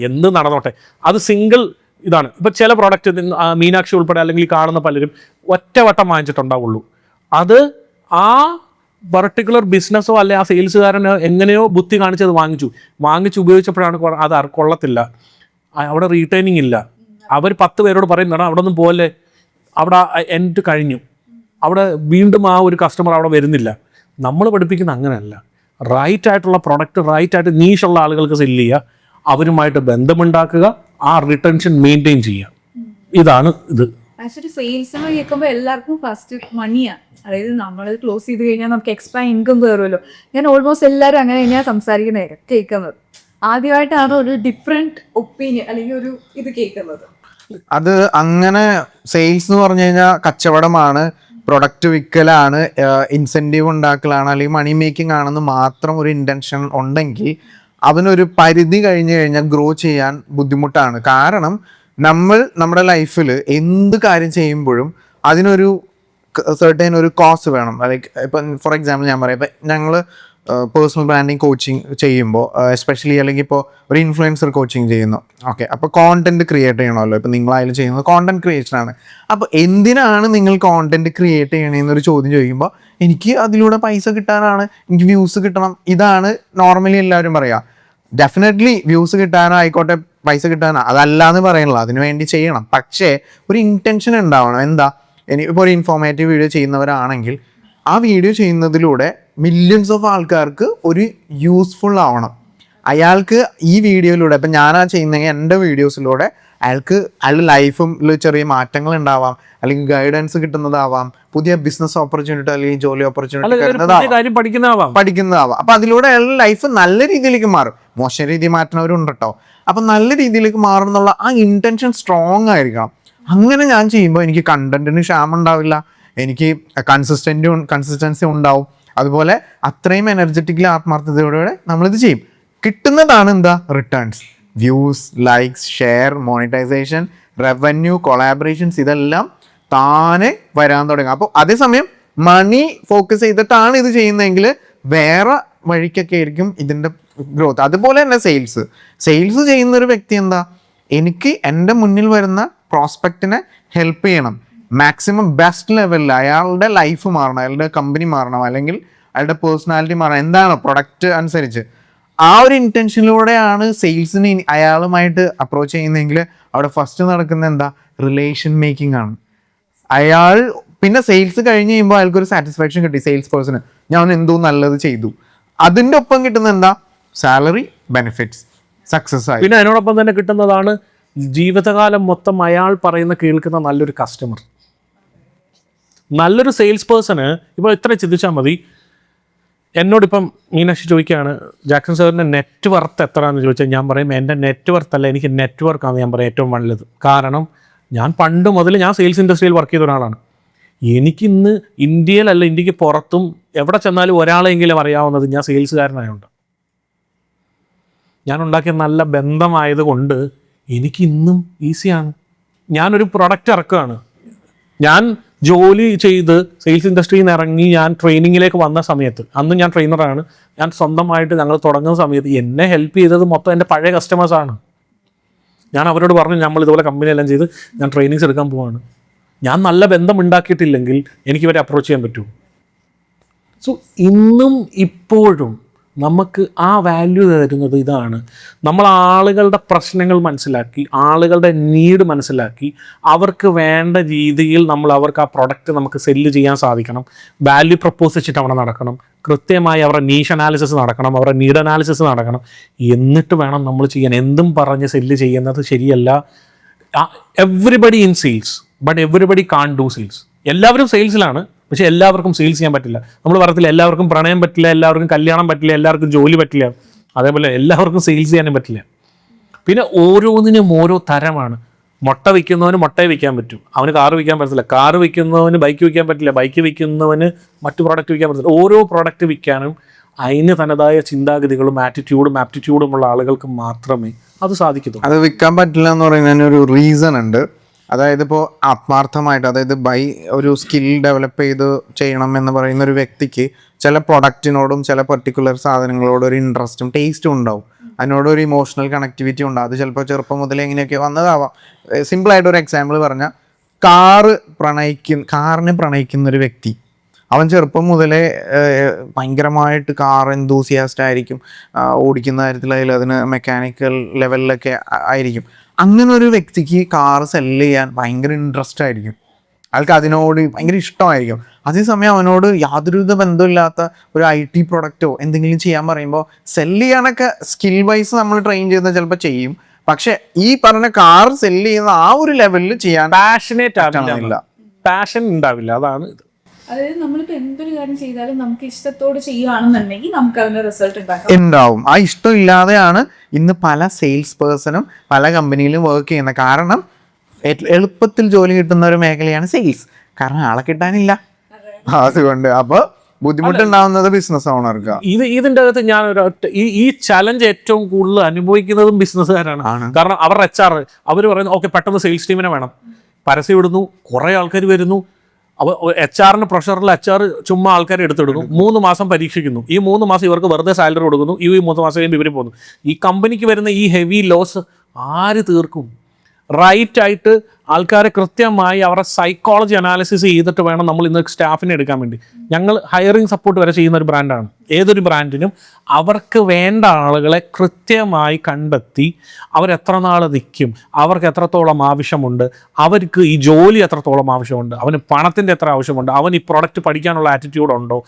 എന്ത് നടന്നോട്ടെ, അത് സിംഗിൾ ഇതാണ്. ഇപ്പം ചില പ്രോഡക്റ്റ് മീനാക്ഷി ഉൾപ്പെടെ അല്ലെങ്കിൽ കാണുന്ന പലരും ഒറ്റവട്ടം വാങ്ങിച്ചിട്ടുണ്ടാവുള്ളൂ. അത് ആ പർട്ടിക്കുലർ ബിസിനസ്സോ അല്ലെ ആ സെയിൽസുകാരന് എങ്ങനെയോ ബുദ്ധി കാണിച്ചത് വാങ്ങിച്ച് ഉപയോഗിച്ചപ്പോഴാണ് അത് കൊള്ളത്തില്ല, അവിടെ റീറ്റൈനിങ് ഇല്ല. അവർ 10 പേരോട് പറയുന്നതാണ് അവിടെ ഒന്നും പോലെ, അവിടെ എൻഡ് കഴിഞ്ഞു, അവിടെ വീണ്ടും ആ ഒരു കസ്റ്റമർ അവിടെ വരുന്നില്ല. നമ്മൾ പഠിപ്പിക്കുന്ന അങ്ങനെയല്ല. റൈറ്റ് ആയിട്ടുള്ള പ്രൊഡക്റ്റ് റൈറ്റ് ആയിട്ട് നീഷുള്ള ആളുകൾക്ക് സെല്ല് ചെയ്യുക, അവരുമായിട്ട് ബന്ധമുണ്ടാക്കുക, ആ റിട്ടൻഷൻ മെയിൻറ്റെയിൻ ചെയ്യുക. ഇതാണ് ഇത്. ആക്ച്വലി സെയിൽസ് എന്ന് കേൾക്കുമ്പോൾ എല്ലാവർക്കും ഫസ്റ്റ് മണിയാണ്. അതായത് നമ്മൾ ക്ലോസ് ചെയ്ത് കഴിഞ്ഞാൽ നമുക്ക് എക്സ്ട്രാ ഇൻകം കയറുമല്ലോ. ഞാൻ ഓൾമോസ്റ്റ് എല്ലാവരും അങ്ങനെ തന്നെയാണ് സംസാരിക്കുന്നത്, കേൾക്കുന്നത്. ആദ്യമായിട്ടാണ് ഒരു ഡിഫറെന്റ് ഒപ്പീനിയൻ അല്ലെങ്കിൽ ഒരു ഇത് കേൾക്കുന്നത്. അത് അങ്ങനെ സെയിൽസ് എന്ന് പറഞ്ഞു കഴിഞ്ഞാൽ കച്ചവടമാണ്, പ്രൊഡക്റ്റ് വിൽക്കലാണ്, ഇൻസെൻറ്റീവ് ഉണ്ടാക്കലാണ്, അല്ലെങ്കിൽ മണി മേക്കിംഗ് ആണെന്ന് മാത്രം ഒരു ഇൻറ്റൻഷൻ ഉണ്ടെങ്കിൽ അതിനൊരു പരിധി കഴിഞ്ഞ് കഴിഞ്ഞാൽ ഗ്രോ ചെയ്യാൻ ബുദ്ധിമുട്ടാണ്. കാരണം നമ്മൾ നമ്മുടെ ലൈഫിൽ എന്ത് കാര്യം ചെയ്യുമ്പോഴും അതിനൊരു സെർട്ടൈൻ ഒരു കോസ്റ്റ് വേണം. ലൈക്ക് ഇപ്പം ഫോർ എക്സാമ്പിൾ ഞാൻ പറയാം, ഇപ്പം ഞങ്ങൾ പേഴ്സണൽ ബ്രാൻഡിങ് കോച്ചിങ് ചെയ്യുമ്പോൾ എസ്പെഷ്യലി അല്ലെങ്കിൽ ഇപ്പോൾ ഒരു ഇൻഫ്ലുവൻസർ കോച്ചിങ് ചെയ്യുന്നു, ഓക്കെ, അപ്പോൾ കോണ്ടന്റ് ക്രിയേറ്റ് ചെയ്യണമല്ലോ. ഇപ്പം നിങ്ങളായാലും ചെയ്യുന്നത് കോണ്ടന്റ് ക്രിയേഷൻ ആണ്. അപ്പോൾ എന്തിനാണ് നിങ്ങൾ കോണ്ടന്റ് ക്രിയേറ്റ് ചെയ്യണമെന്നൊരു ചോദ്യം ചോദിക്കുമ്പോൾ എനിക്ക് അതിലൂടെ പൈസ കിട്ടാനാണ്, എനിക്ക് വ്യൂസ് കിട്ടണം, ഇതാണ് നോർമലി എല്ലാവരും പറയുക. ഡെഫിനറ്റ്ലി വ്യൂസ് കിട്ടാനോ ആയിക്കോട്ടെ, പൈസ കിട്ടാനോ അതല്ല എന്ന് പറയണല്ലോ, അതിനു വേണ്ടി ചെയ്യണം. പക്ഷേ ഒരു ഇൻറ്റൻഷൻ ഉണ്ടാവണം. എന്താ, ഇപ്പോൾ ഒരു ഇൻഫോർമേറ്റീവ് വീഡിയോ ചെയ്യുന്നവരാണെങ്കിൽ ആ വീഡിയോ ചെയ്യുന്നതിലൂടെ മില്യൺസ് ഓഫ് ആൾക്കാർക്ക് ഒരു യൂസ്ഫുൾ ആവണം. അയാൾക്ക് ഈ വീഡിയോയിലൂടെ, ഇപ്പം ഞാനാ ചെയ്യുന്നെങ്കിൽ എൻ്റെ വീഡിയോസിലൂടെ അയാൾക്ക് അയാളുടെ ലൈഫിൽ ചെറിയ മാറ്റങ്ങൾ ഉണ്ടാവാം, അല്ലെങ്കിൽ ഗൈഡൻസ് കിട്ടുന്നതാവാം, പുതിയ ബിസിനസ് ഓപ്പർച്യൂണിറ്റി അല്ലെങ്കിൽ ജോലി ഓപ്പർച്യൂണിറ്റി പഠിക്കുന്നതാവാം. അപ്പം അതിലൂടെ അയാളുടെ ലൈഫ് നല്ല രീതിയിലേക്ക് മാറും. മോശം രീതി മാറ്റുന്നവരുണ്ട് കേട്ടോ. അപ്പം നല്ല രീതിയിലേക്ക് മാറും എന്നുള്ള ആ ഇൻറ്റൻഷൻ സ്ട്രോങ് ആയിരിക്കണം. അങ്ങനെ ഞാൻ ചെയ്യുമ്പോൾ എനിക്ക് കണ്ടന്റിന് ക്ഷാമം ഉണ്ടാവില്ല, എനിക്ക് കൺസിസ്റ്റൻസി ഉണ്ടാവും. അതുപോലെ അത്രയും എനർജറ്റിക്കലി ആത്മാർത്ഥതയോടെ നമ്മളിത് ചെയ്യും. കിട്ടുന്നതാണ് എന്താ, returns, views, likes, share, monetisation, revenue, collaborations, ഇതെല്ലാം താനെ വരാൻ തുടങ്ങും. അപ്പോൾ അതേസമയം മണി ഫോക്കസ് ചെയ്തിട്ടാണ് ഇത് ചെയ്യുന്നതെങ്കിൽ വേറെ വഴിക്കൊക്കെ ആയിരിക്കും ഇതിൻ്റെ ഗ്രോത്ത്. അതുപോലെ തന്നെ സെയിൽസ് ചെയ്യുന്നൊരു വ്യക്തി എന്താ, എനിക്ക് എൻ്റെ മുന്നിൽ വരുന്ന പ്രോസ്പെക്റ്റിനെ ഹെൽപ്പ് ചെയ്യണം, മാക്സിമം ബെസ്റ്റ് ലെവലിൽ അയാളുടെ ലൈഫ് മാറണം, അയാളുടെ കമ്പനി മാറണം, അല്ലെങ്കിൽ അയാളുടെ പേഴ്സണാലിറ്റി മാറണം, എന്താണ് പ്രൊഡക്റ്റ് അനുസരിച്ച്. ആ ഒരു ഇൻറ്റൻഷനിലൂടെയാണ് സെയിൽസിന് അയാളുമായിട്ട് അപ്രോച്ച് ചെയ്യുന്നതെങ്കിൽ അവിടെ ഫസ്റ്റ് നടക്കുന്ന എന്താ, റിലേഷൻ മേക്കിംഗ് ആണ്. അയാൾ പിന്നെ സെയിൽസ് കഴിഞ്ഞ് കഴിയുമ്പോൾ അയാൾക്കൊരു സാറ്റിസ്ഫാക്ഷൻ കിട്ടി, സെയിൽസ് പേഴ്സണ് ഞാൻ എന്തോ നല്ലത് ചെയ്തു. അതിൻ്റെ ഒപ്പം കിട്ടുന്ന എന്താ, സാലറി, ബെനിഫിറ്റ്സ്, സക്സസ് ആയി. പിന്നെ അതിനോടൊപ്പം തന്നെ കിട്ടുന്നതാണ് ജീവിതകാലം മൊത്തം അയാൾ പറയുന്ന കേൾക്കുന്ന നല്ലൊരു കസ്റ്റമർ. നല്ലൊരു സെയിൽസ് പേഴ്സണ് ഇപ്പോൾ ഇത്ര ചിന്തിച്ചാൽ മതി. എന്നോടിപ്പം മീനാക്ഷി ചോദിക്കുകയാണ്, ജാക്സൺ സാറിൻ്റെ നെറ്റ് വർത്ത് എത്രയാണെന്ന് ചോദിച്ചാൽ ഞാൻ പറയും എൻ്റെ നെറ്റ് വർത്ത് അല്ല, എനിക്ക് നെറ്റ്വർക്കാണ് ഞാൻ പറയും ഏറ്റവും നല്ലത്. കാരണം ഞാൻ പണ്ട് മുതൽ ഞാൻ സെയിൽസ് ഇൻഡസ്ട്രിയിൽ വർക്ക് ചെയ്ത ഒരാളാണ്. എനിക്കിന്ന് ഇന്ത്യയിലല്ല, ഇന്ത്യക്ക് പുറത്തും എവിടെ ചെന്നാലും ഒരാളെങ്കിലും അറിയാവുന്നത് ഞാൻ സെയിൽസുകാരനായതുകൊണ്ട്, ഞാൻ ഉണ്ടാക്കിയ നല്ല ബന്ധമായതുകൊണ്ട് എനിക്കിന്നും ഈസിയാണ്. ഞാനൊരു പ്രൊഡക്റ്റ് ഇറക്കുകയാണ്, ഞാൻ ജോലി ചെയ്ത് സെയിൽസ് ഇൻഡസ്ട്രിയിൽ നിന്ന് ഇറങ്ങി ഞാൻ ട്രെയിനിങ്ങിലേക്ക് വന്ന സമയത്ത്, അന്ന് ഞാൻ ട്രെയിനറാണ്, ഞാൻ സ്വന്തമായിട്ട് ഞങ്ങൾ തുടങ്ങുന്ന സമയത്ത് എന്നെ ഹെൽപ്പ് ചെയ്തത് മൊത്തം എൻ്റെ പഴയ കസ്റ്റമേഴ്സാണ്. ഞാൻ അവരോട് പറഞ്ഞു നമ്മൾ ഇതുപോലെ കമ്പനി എല്ലാം ചെയ്ത് ഞാൻ ട്രെയിനിങ്സ് എടുക്കാൻ പോവാണ്, ഞാൻ നല്ല ബന്ധം ഉണ്ടാക്കിയിട്ടില്ലെങ്കിൽ എനിക്ക് ഇവരെ അപ്രോച്ച് ചെയ്യാൻ പറ്റുമോ? സോ ഇന്നും ഇപ്പോഴും നമുക്ക് ആ വാല്യൂ തരുന്നത് ഇതാണ്. നമ്മൾ ആളുകളുടെ പ്രശ്നങ്ങൾ മനസ്സിലാക്കി, ആളുകളുടെ നീഡ് മനസ്സിലാക്കി, അവർക്ക് വേണ്ട രീതിയിൽ നമ്മൾ അവർക്ക് ആ പ്രൊഡക്റ്റ് നമുക്ക് സെല്ല് ചെയ്യാൻ സാധിക്കണം. വാല്യൂ പ്രപ്പോസ് വെച്ചിട്ട് അവിടെ നടക്കണം, കൃത്യമായി അവരുടെ നീഷ് അനാലിസിസ് നടക്കണം, അവരുടെ നീഡ് അനാലിസിസ് നടക്കണം. എന്നിട്ട് വേണം നമ്മൾ ചെയ്യാൻ. എന്തും പറഞ്ഞ് സെല്ല് ചെയ്യുന്നത് ശരിയല്ല. Everybody in sales but everybody can do sales. എല്ലാവരും സെയിൽസിലാണ്, പക്ഷെ എല്ലാവർക്കും സെയിൽസ് ചെയ്യാൻ പറ്റില്ല. നമ്മൾ പറയത്തില്ല എല്ലാവർക്കും പ്രണയം പറ്റില്ല, എല്ലാവർക്കും കല്യാണം പറ്റില്ല, എല്ലാവർക്കും ജോലി പറ്റില്ല. അതേപോലെ എല്ലാവർക്കും സെയിൽസ് ചെയ്യാനും പറ്റില്ല. പിന്നെ ഓരോന്നിനും ഓരോ തരമാണ്. മുട്ട വിൽക്കുന്നവന് മുട്ടയെ വിൽക്കാൻ പറ്റും, അവന് കാറ് വിൽക്കാൻ പറ്റത്തില്ല. കാറ് വിൽക്കുന്നവന് ബൈക്ക് വിൽക്കാൻ പറ്റില്ല, ബൈക്ക് വിൽക്കുന്നവന് മറ്റു പ്രോഡക്റ്റ് വിൽക്കാൻ പറ്റില്ല. ഓരോ പ്രോഡക്റ്റ് വിൽക്കാനും അതിന് തനതായ ചിന്താഗതികളും ആപ്റ്റിറ്റ്യൂഡും ഉള്ള ആളുകൾക്ക് മാത്രമേ അത് സാധിക്കത്തുള്ളൂ. അത് വിൽക്കാൻ പറ്റില്ല എന്ന് പറയുന്നതിന് ഒരു റീസൺ ഉണ്ട്. അതായത് ഇപ്പോൾ ആത്മാർത്ഥമായിട്ട്, അതായത് ഒരു സ്കിൽ ഡെവലപ്പ് ചെയ്ത് ചെയ്യണം എന്ന് പറയുന്ന ഒരു വ്യക്തിക്ക് ചില പ്രൊഡക്റ്റിനോടും ചില പെർട്ടിക്കുലർ സാധനങ്ങളോടും ഒരു ഇൻട്രസ്റ്റും ടേസ്റ്റും ഉണ്ടാവും, അതിനോടൊരു ഇമോഷണൽ കണക്ടിവിറ്റി ഉണ്ടാവും. അത് ചിലപ്പോൾ ചെറുപ്പം മുതലേ എങ്ങനെയൊക്കെ വന്നതാവാം. സിമ്പിളായിട്ട് ഒരു എക്സാമ്പിൾ പറഞ്ഞാൽ, കാറിനെ പ്രണയിക്കുന്ന ഒരു വ്യക്തി, അവൻ ചെറുപ്പം മുതലേ ഭയങ്കരമായിട്ട് കാർ എന്തൂസിയാസ്റ്റ് ആയിരിക്കും, ഓടിക്കുന്ന കാര്യത്തിലായാലും അതിന് മെക്കാനിക്കൽ ലെവലിലൊക്കെ ആയിരിക്കും. അങ്ങനെ ഒരു വ്യക്തിക്ക് കാർ സെല്ല് ചെയ്യാൻ ഭയങ്കര ഇൻട്രസ്റ്റ് ആയിരിക്കും, അയാൾക്ക് അതിനോട് ഭയങ്കര ഇഷ്ടമായിരിക്കും. അതേസമയം അവനോട് യാതൊരുവിധ ബന്ധമില്ലാത്ത ഒരു IT പ്രൊഡക്റ്റോ എന്തെങ്കിലും ചെയ്യാൻ പറയുമ്പോൾ സെല്ല് ചെയ്യാനൊക്കെ സ്കിൽ വൈസ് നമ്മൾ ട്രെയിൻ ചെയ്താൽ ചിലപ്പോൾ ചെയ്യും, പക്ഷെ ഈ പറഞ്ഞ കാർ സെല്ല് ചെയ്യുന്ന ആ ഒരു ലെവലിൽ ചെയ്യാൻ പാഷൻ ഉണ്ടാവില്ല. അതാണ് ഇത്. അതായത് നമ്മളിപ്പോൾ എന്തൊരു കാര്യം ചെയ്താലും നമുക്ക് ഇഷ്ടത്തോട് ചെയ്യുകയാണെന്നുണ്ടെങ്കിൽ നമുക്ക് അതിന്റെ റിസൾട്ട് ഉണ്ടാവും. ആ ഇഷ്ടം ഇല്ലാതെയാണ് ഇന്ന് പല സെയിൽസ് പേഴ്സണും പല കമ്പനിയിലും വർക്ക് ചെയ്യുന്നത്. കാരണം എളുപ്പത്തിൽ ജോലി കിട്ടുന്ന ഒരു മേഖലയാണ് സെയിൽസ്, കാരണം ആളെ കിട്ടാനില്ല. അതുകൊണ്ട് അപ്പോൾ ബുദ്ധിമുട്ടുണ്ടാവുന്നത് ബിസിനസ് ഓണർക്ക്. ഇതിൻ്റെ അകത്ത് ഞാൻ ഈ ചലഞ്ച് ഏറ്റവും കൂടുതൽ അനുഭവിക്കുന്നതും ബിസിനസ്സുകാരാണ്. കാരണം അവരുടെ HR അവർ പറയുന്നു ഓക്കെ പെട്ടെന്ന് സെയിൽസ് ടീമിനെ വേണം, പരസ്യം ഇടുന്നു, കുറേ ആൾക്കാർ വരുന്നു. അപ്പോൾ HR പ്രഷറിൽ HR ചുമ്മാ ആൾക്കാരെ എടുത്തിടുന്നു, 3 മാസം പരീക്ഷിക്കുന്നു. ഈ 3 മാസം ഇവർക്ക് വെറുതെ സാലറി കൊടുക്കുന്നു, ഈ 3 മാസം കഴിയുമ്പോൾ ഇവർ പോകുന്നു. ഈ കമ്പനിക്ക് വരുന്ന ഈ ഹെവി ലോസ് ആര് തീർക്കും? റൈറ്റായിട്ട് ആൾക്കാരെ കൃത്യമായി അവരുടെ സൈക്കോളജി അനാലിസിസ് ചെയ്തിട്ട് വേണം നമ്മൾ ഇന്ന് സ്റ്റാഫിനെ എടുക്കാൻ വേണ്ടി. ഞങ്ങൾ ഹയറിംഗ് സപ്പോർട്ട് വരെ ചെയ്യുന്ന ഒരു ബ്രാൻഡാണ്. ഏതൊരു ബ്രാൻഡിനും അവർക്ക് വേണ്ട ആളുകളെ കൃത്യമായി കണ്ടെത്തി അവരെത്ര നാൾ നിൽക്കും, അവർക്ക് എത്രത്തോളം ആവശ്യമുണ്ട്, അവർക്ക് ഈ ജോലി എത്രത്തോളം ആവശ്യമുണ്ട്, അവന് പണത്തിൻ്റെ എത്ര ആവശ്യമുണ്ട്, അവൻ ഈ പ്രൊഡക്റ്റ് പഠിക്കാനുള്ള ആറ്റിറ്റ്യൂഡ് ഉണ്ടോ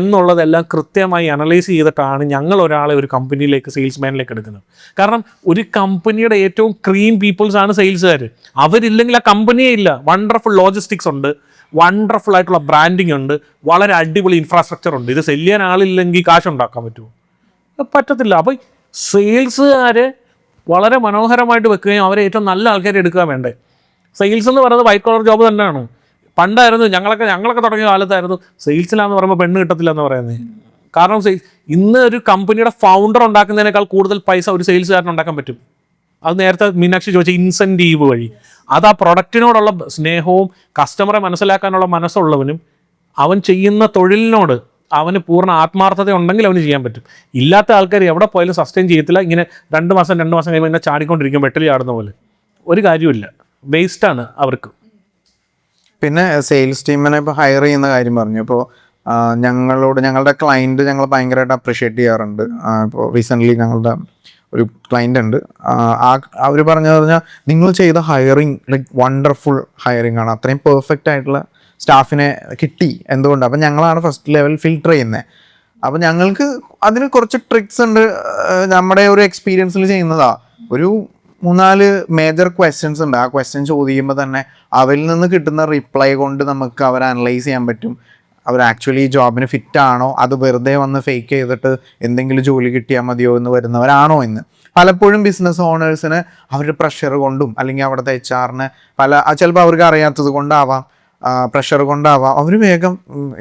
എന്നുള്ളതെല്ലാം കൃത്യമായി അനലൈസ് ചെയ്തിട്ടാണ് ഞങ്ങൾ ഒരാളെ ഒരു കമ്പനിയിലേക്ക് സെയിൽസ്മാനിലേക്ക് എടുക്കുന്നത്. കാരണം ഒരു കമ്പനിയുടെ ഏറ്റവും ക്രീം പീപ്പിൾസ് ആണ് സെയിൽസുകാർ. അവരില്ലെങ്കിൽ ആ കമ്പനിയേ ഇല്ല. വണ്ടർഫുൾ ലോജിസ്റ്റിക്സ് ഉണ്ട്, വണ്ടർഫുൾ ആയിട്ടുള്ള ബ്രാൻഡിങ് ഉണ്ട്, വളരെ അടിപൊളി ഇൻഫ്രാസ്ട്രക്ചർ ഉണ്ട്. ഇത് സെല് ചെയ്യാൻ ആളില്ലെങ്കിൽ കാശ് ഉണ്ടാക്കാൻ പറ്റുമോ? പറ്റത്തില്ല. അപ്പോൾ സെയിൽസുകാരെ വളരെ മനോഹരമായിട്ട് വെക്കുകയും അവരെ ഏറ്റവും നല്ല ആൾക്കാരെ എടുക്കുക വേണ്ടേ. സെയിൽസ് എന്ന് പറയുന്നത് വൈറ്റ് കോളർ ജോബ് തന്നെയാണ്. പണ്ടായിരുന്നു ഞങ്ങളൊക്കെ തുടങ്ങിയ കാലത്തായിരുന്നു സെയിൽസിലാന്ന് പറയുമ്പോൾ പെണ്ണ് കിട്ടത്തില്ല എന്ന് പറയുന്നത്. കാരണം ഇന്ന് ഒരു കമ്പനിയുടെ ഫൗണ്ടർ ഉണ്ടാക്കുന്നതിനേക്കാൾ കൂടുതൽ പൈസ ഒരു സെയിൽസുകാരന് ഉണ്ടാക്കാൻ പറ്റും. അത് നേരത്തെ മീനാക്ഷി ചോദിച്ച ഇൻസെൻറ്റീവ് വഴി. അത് ആ പ്രൊഡക്റ്റിനോടുള്ള സ്നേഹവും കസ്റ്റമറെ മനസ്സിലാക്കാനുള്ള മനസ്സുള്ളവനും അവൻ ചെയ്യുന്ന തൊഴിലിനോട് അവന് പൂർണ്ണ ആത്മാർത്ഥത ഉണ്ടെങ്കിൽ അവന് ചെയ്യാൻ പറ്റും. ഇല്ലാത്ത ആൾക്കാർ എവിടെ പോയാലും സസ്റ്റെയിൻ ചെയ്യത്തില്ല. ഇങ്ങനെ 2 മാസം കഴിയുമ്പോൾ ഇങ്ങനെ ചാടിക്കൊണ്ടിരിക്കും, വെട്ടലി ചാടുന്ന പോലെ. ഒരു കാര്യമില്ല, വേസ്റ്റാണ് അവർക്ക്. പിന്നെ സെയിൽസ് ടീമിനെ ഇപ്പോൾ ഹയർ ചെയ്യുന്ന കാര്യം പറഞ്ഞു. ഇപ്പോൾ ഞങ്ങളുടെ ക്ലയൻറ്റ് ഞങ്ങൾ ഭയങ്കരമായിട്ട് അപ്രിഷ്യേറ്റ് ചെയ്യാറുണ്ട്. ഇപ്പോൾ റീസെൻ്റ്ലി ഞങ്ങളുടെ ഒരു ക്ലയൻ്റ് ഉണ്ട്. അവർ പറഞ്ഞാൽ നിങ്ങൾ ചെയ്ത ഹയറിങ് ലൈക്ക് വണ്ടർഫുൾ ഹയറിങ് ആണ്, അത്രയും പെർഫെക്റ്റ് ആയിട്ടുള്ള സ്റ്റാഫിനെ കിട്ടി. എന്തുകൊണ്ട്? അപ്പം ഞങ്ങളാണ് ഫസ്റ്റ് ലെവൽ ഫിൽട്ടർ ചെയ്യുന്നത്. അപ്പം ഞങ്ങൾക്ക് അതിന് കുറച്ച് ട്രിക്സ് ഉണ്ട്, നമ്മുടെ ഒരു എക്സ്പീരിയൻസിൽ ചെയ്യുന്നതാ. ഒരു 3-4 മേജർ ക്വസ്റ്റ്യൻസ് ഉണ്ട്. ആ ക്വസ്റ്റ്യൻ ചോദിക്കുമ്പോൾ തന്നെ അവരിൽ നിന്ന് കിട്ടുന്ന റിപ്ലൈ കൊണ്ട് നമുക്ക് അവരെ അനലൈസ് ചെയ്യാൻ പറ്റും. അവർ ആക്ച്വലി ജോബിന് ഫിറ്റ് ആണോ, അത് വെറുതെ വന്ന് ഫേക്ക് ചെയ്തിട്ട് എന്തെങ്കിലും ജോലി കിട്ടിയാൽ മതിയോ എന്ന് വരുന്നവരാണോ എന്ന്. പലപ്പോഴും ബിസിനസ് ഓണേഴ്സിന് അവരുടെ പ്രഷർ കൊണ്ടും അല്ലെങ്കിൽ അവിടുത്തെ HR-ന് ചിലപ്പോൾ അവർക്ക് അറിയാത്തത് കൊണ്ടാവാം, പ്രഷർ കൊണ്ടാവാം, അവർ വേഗം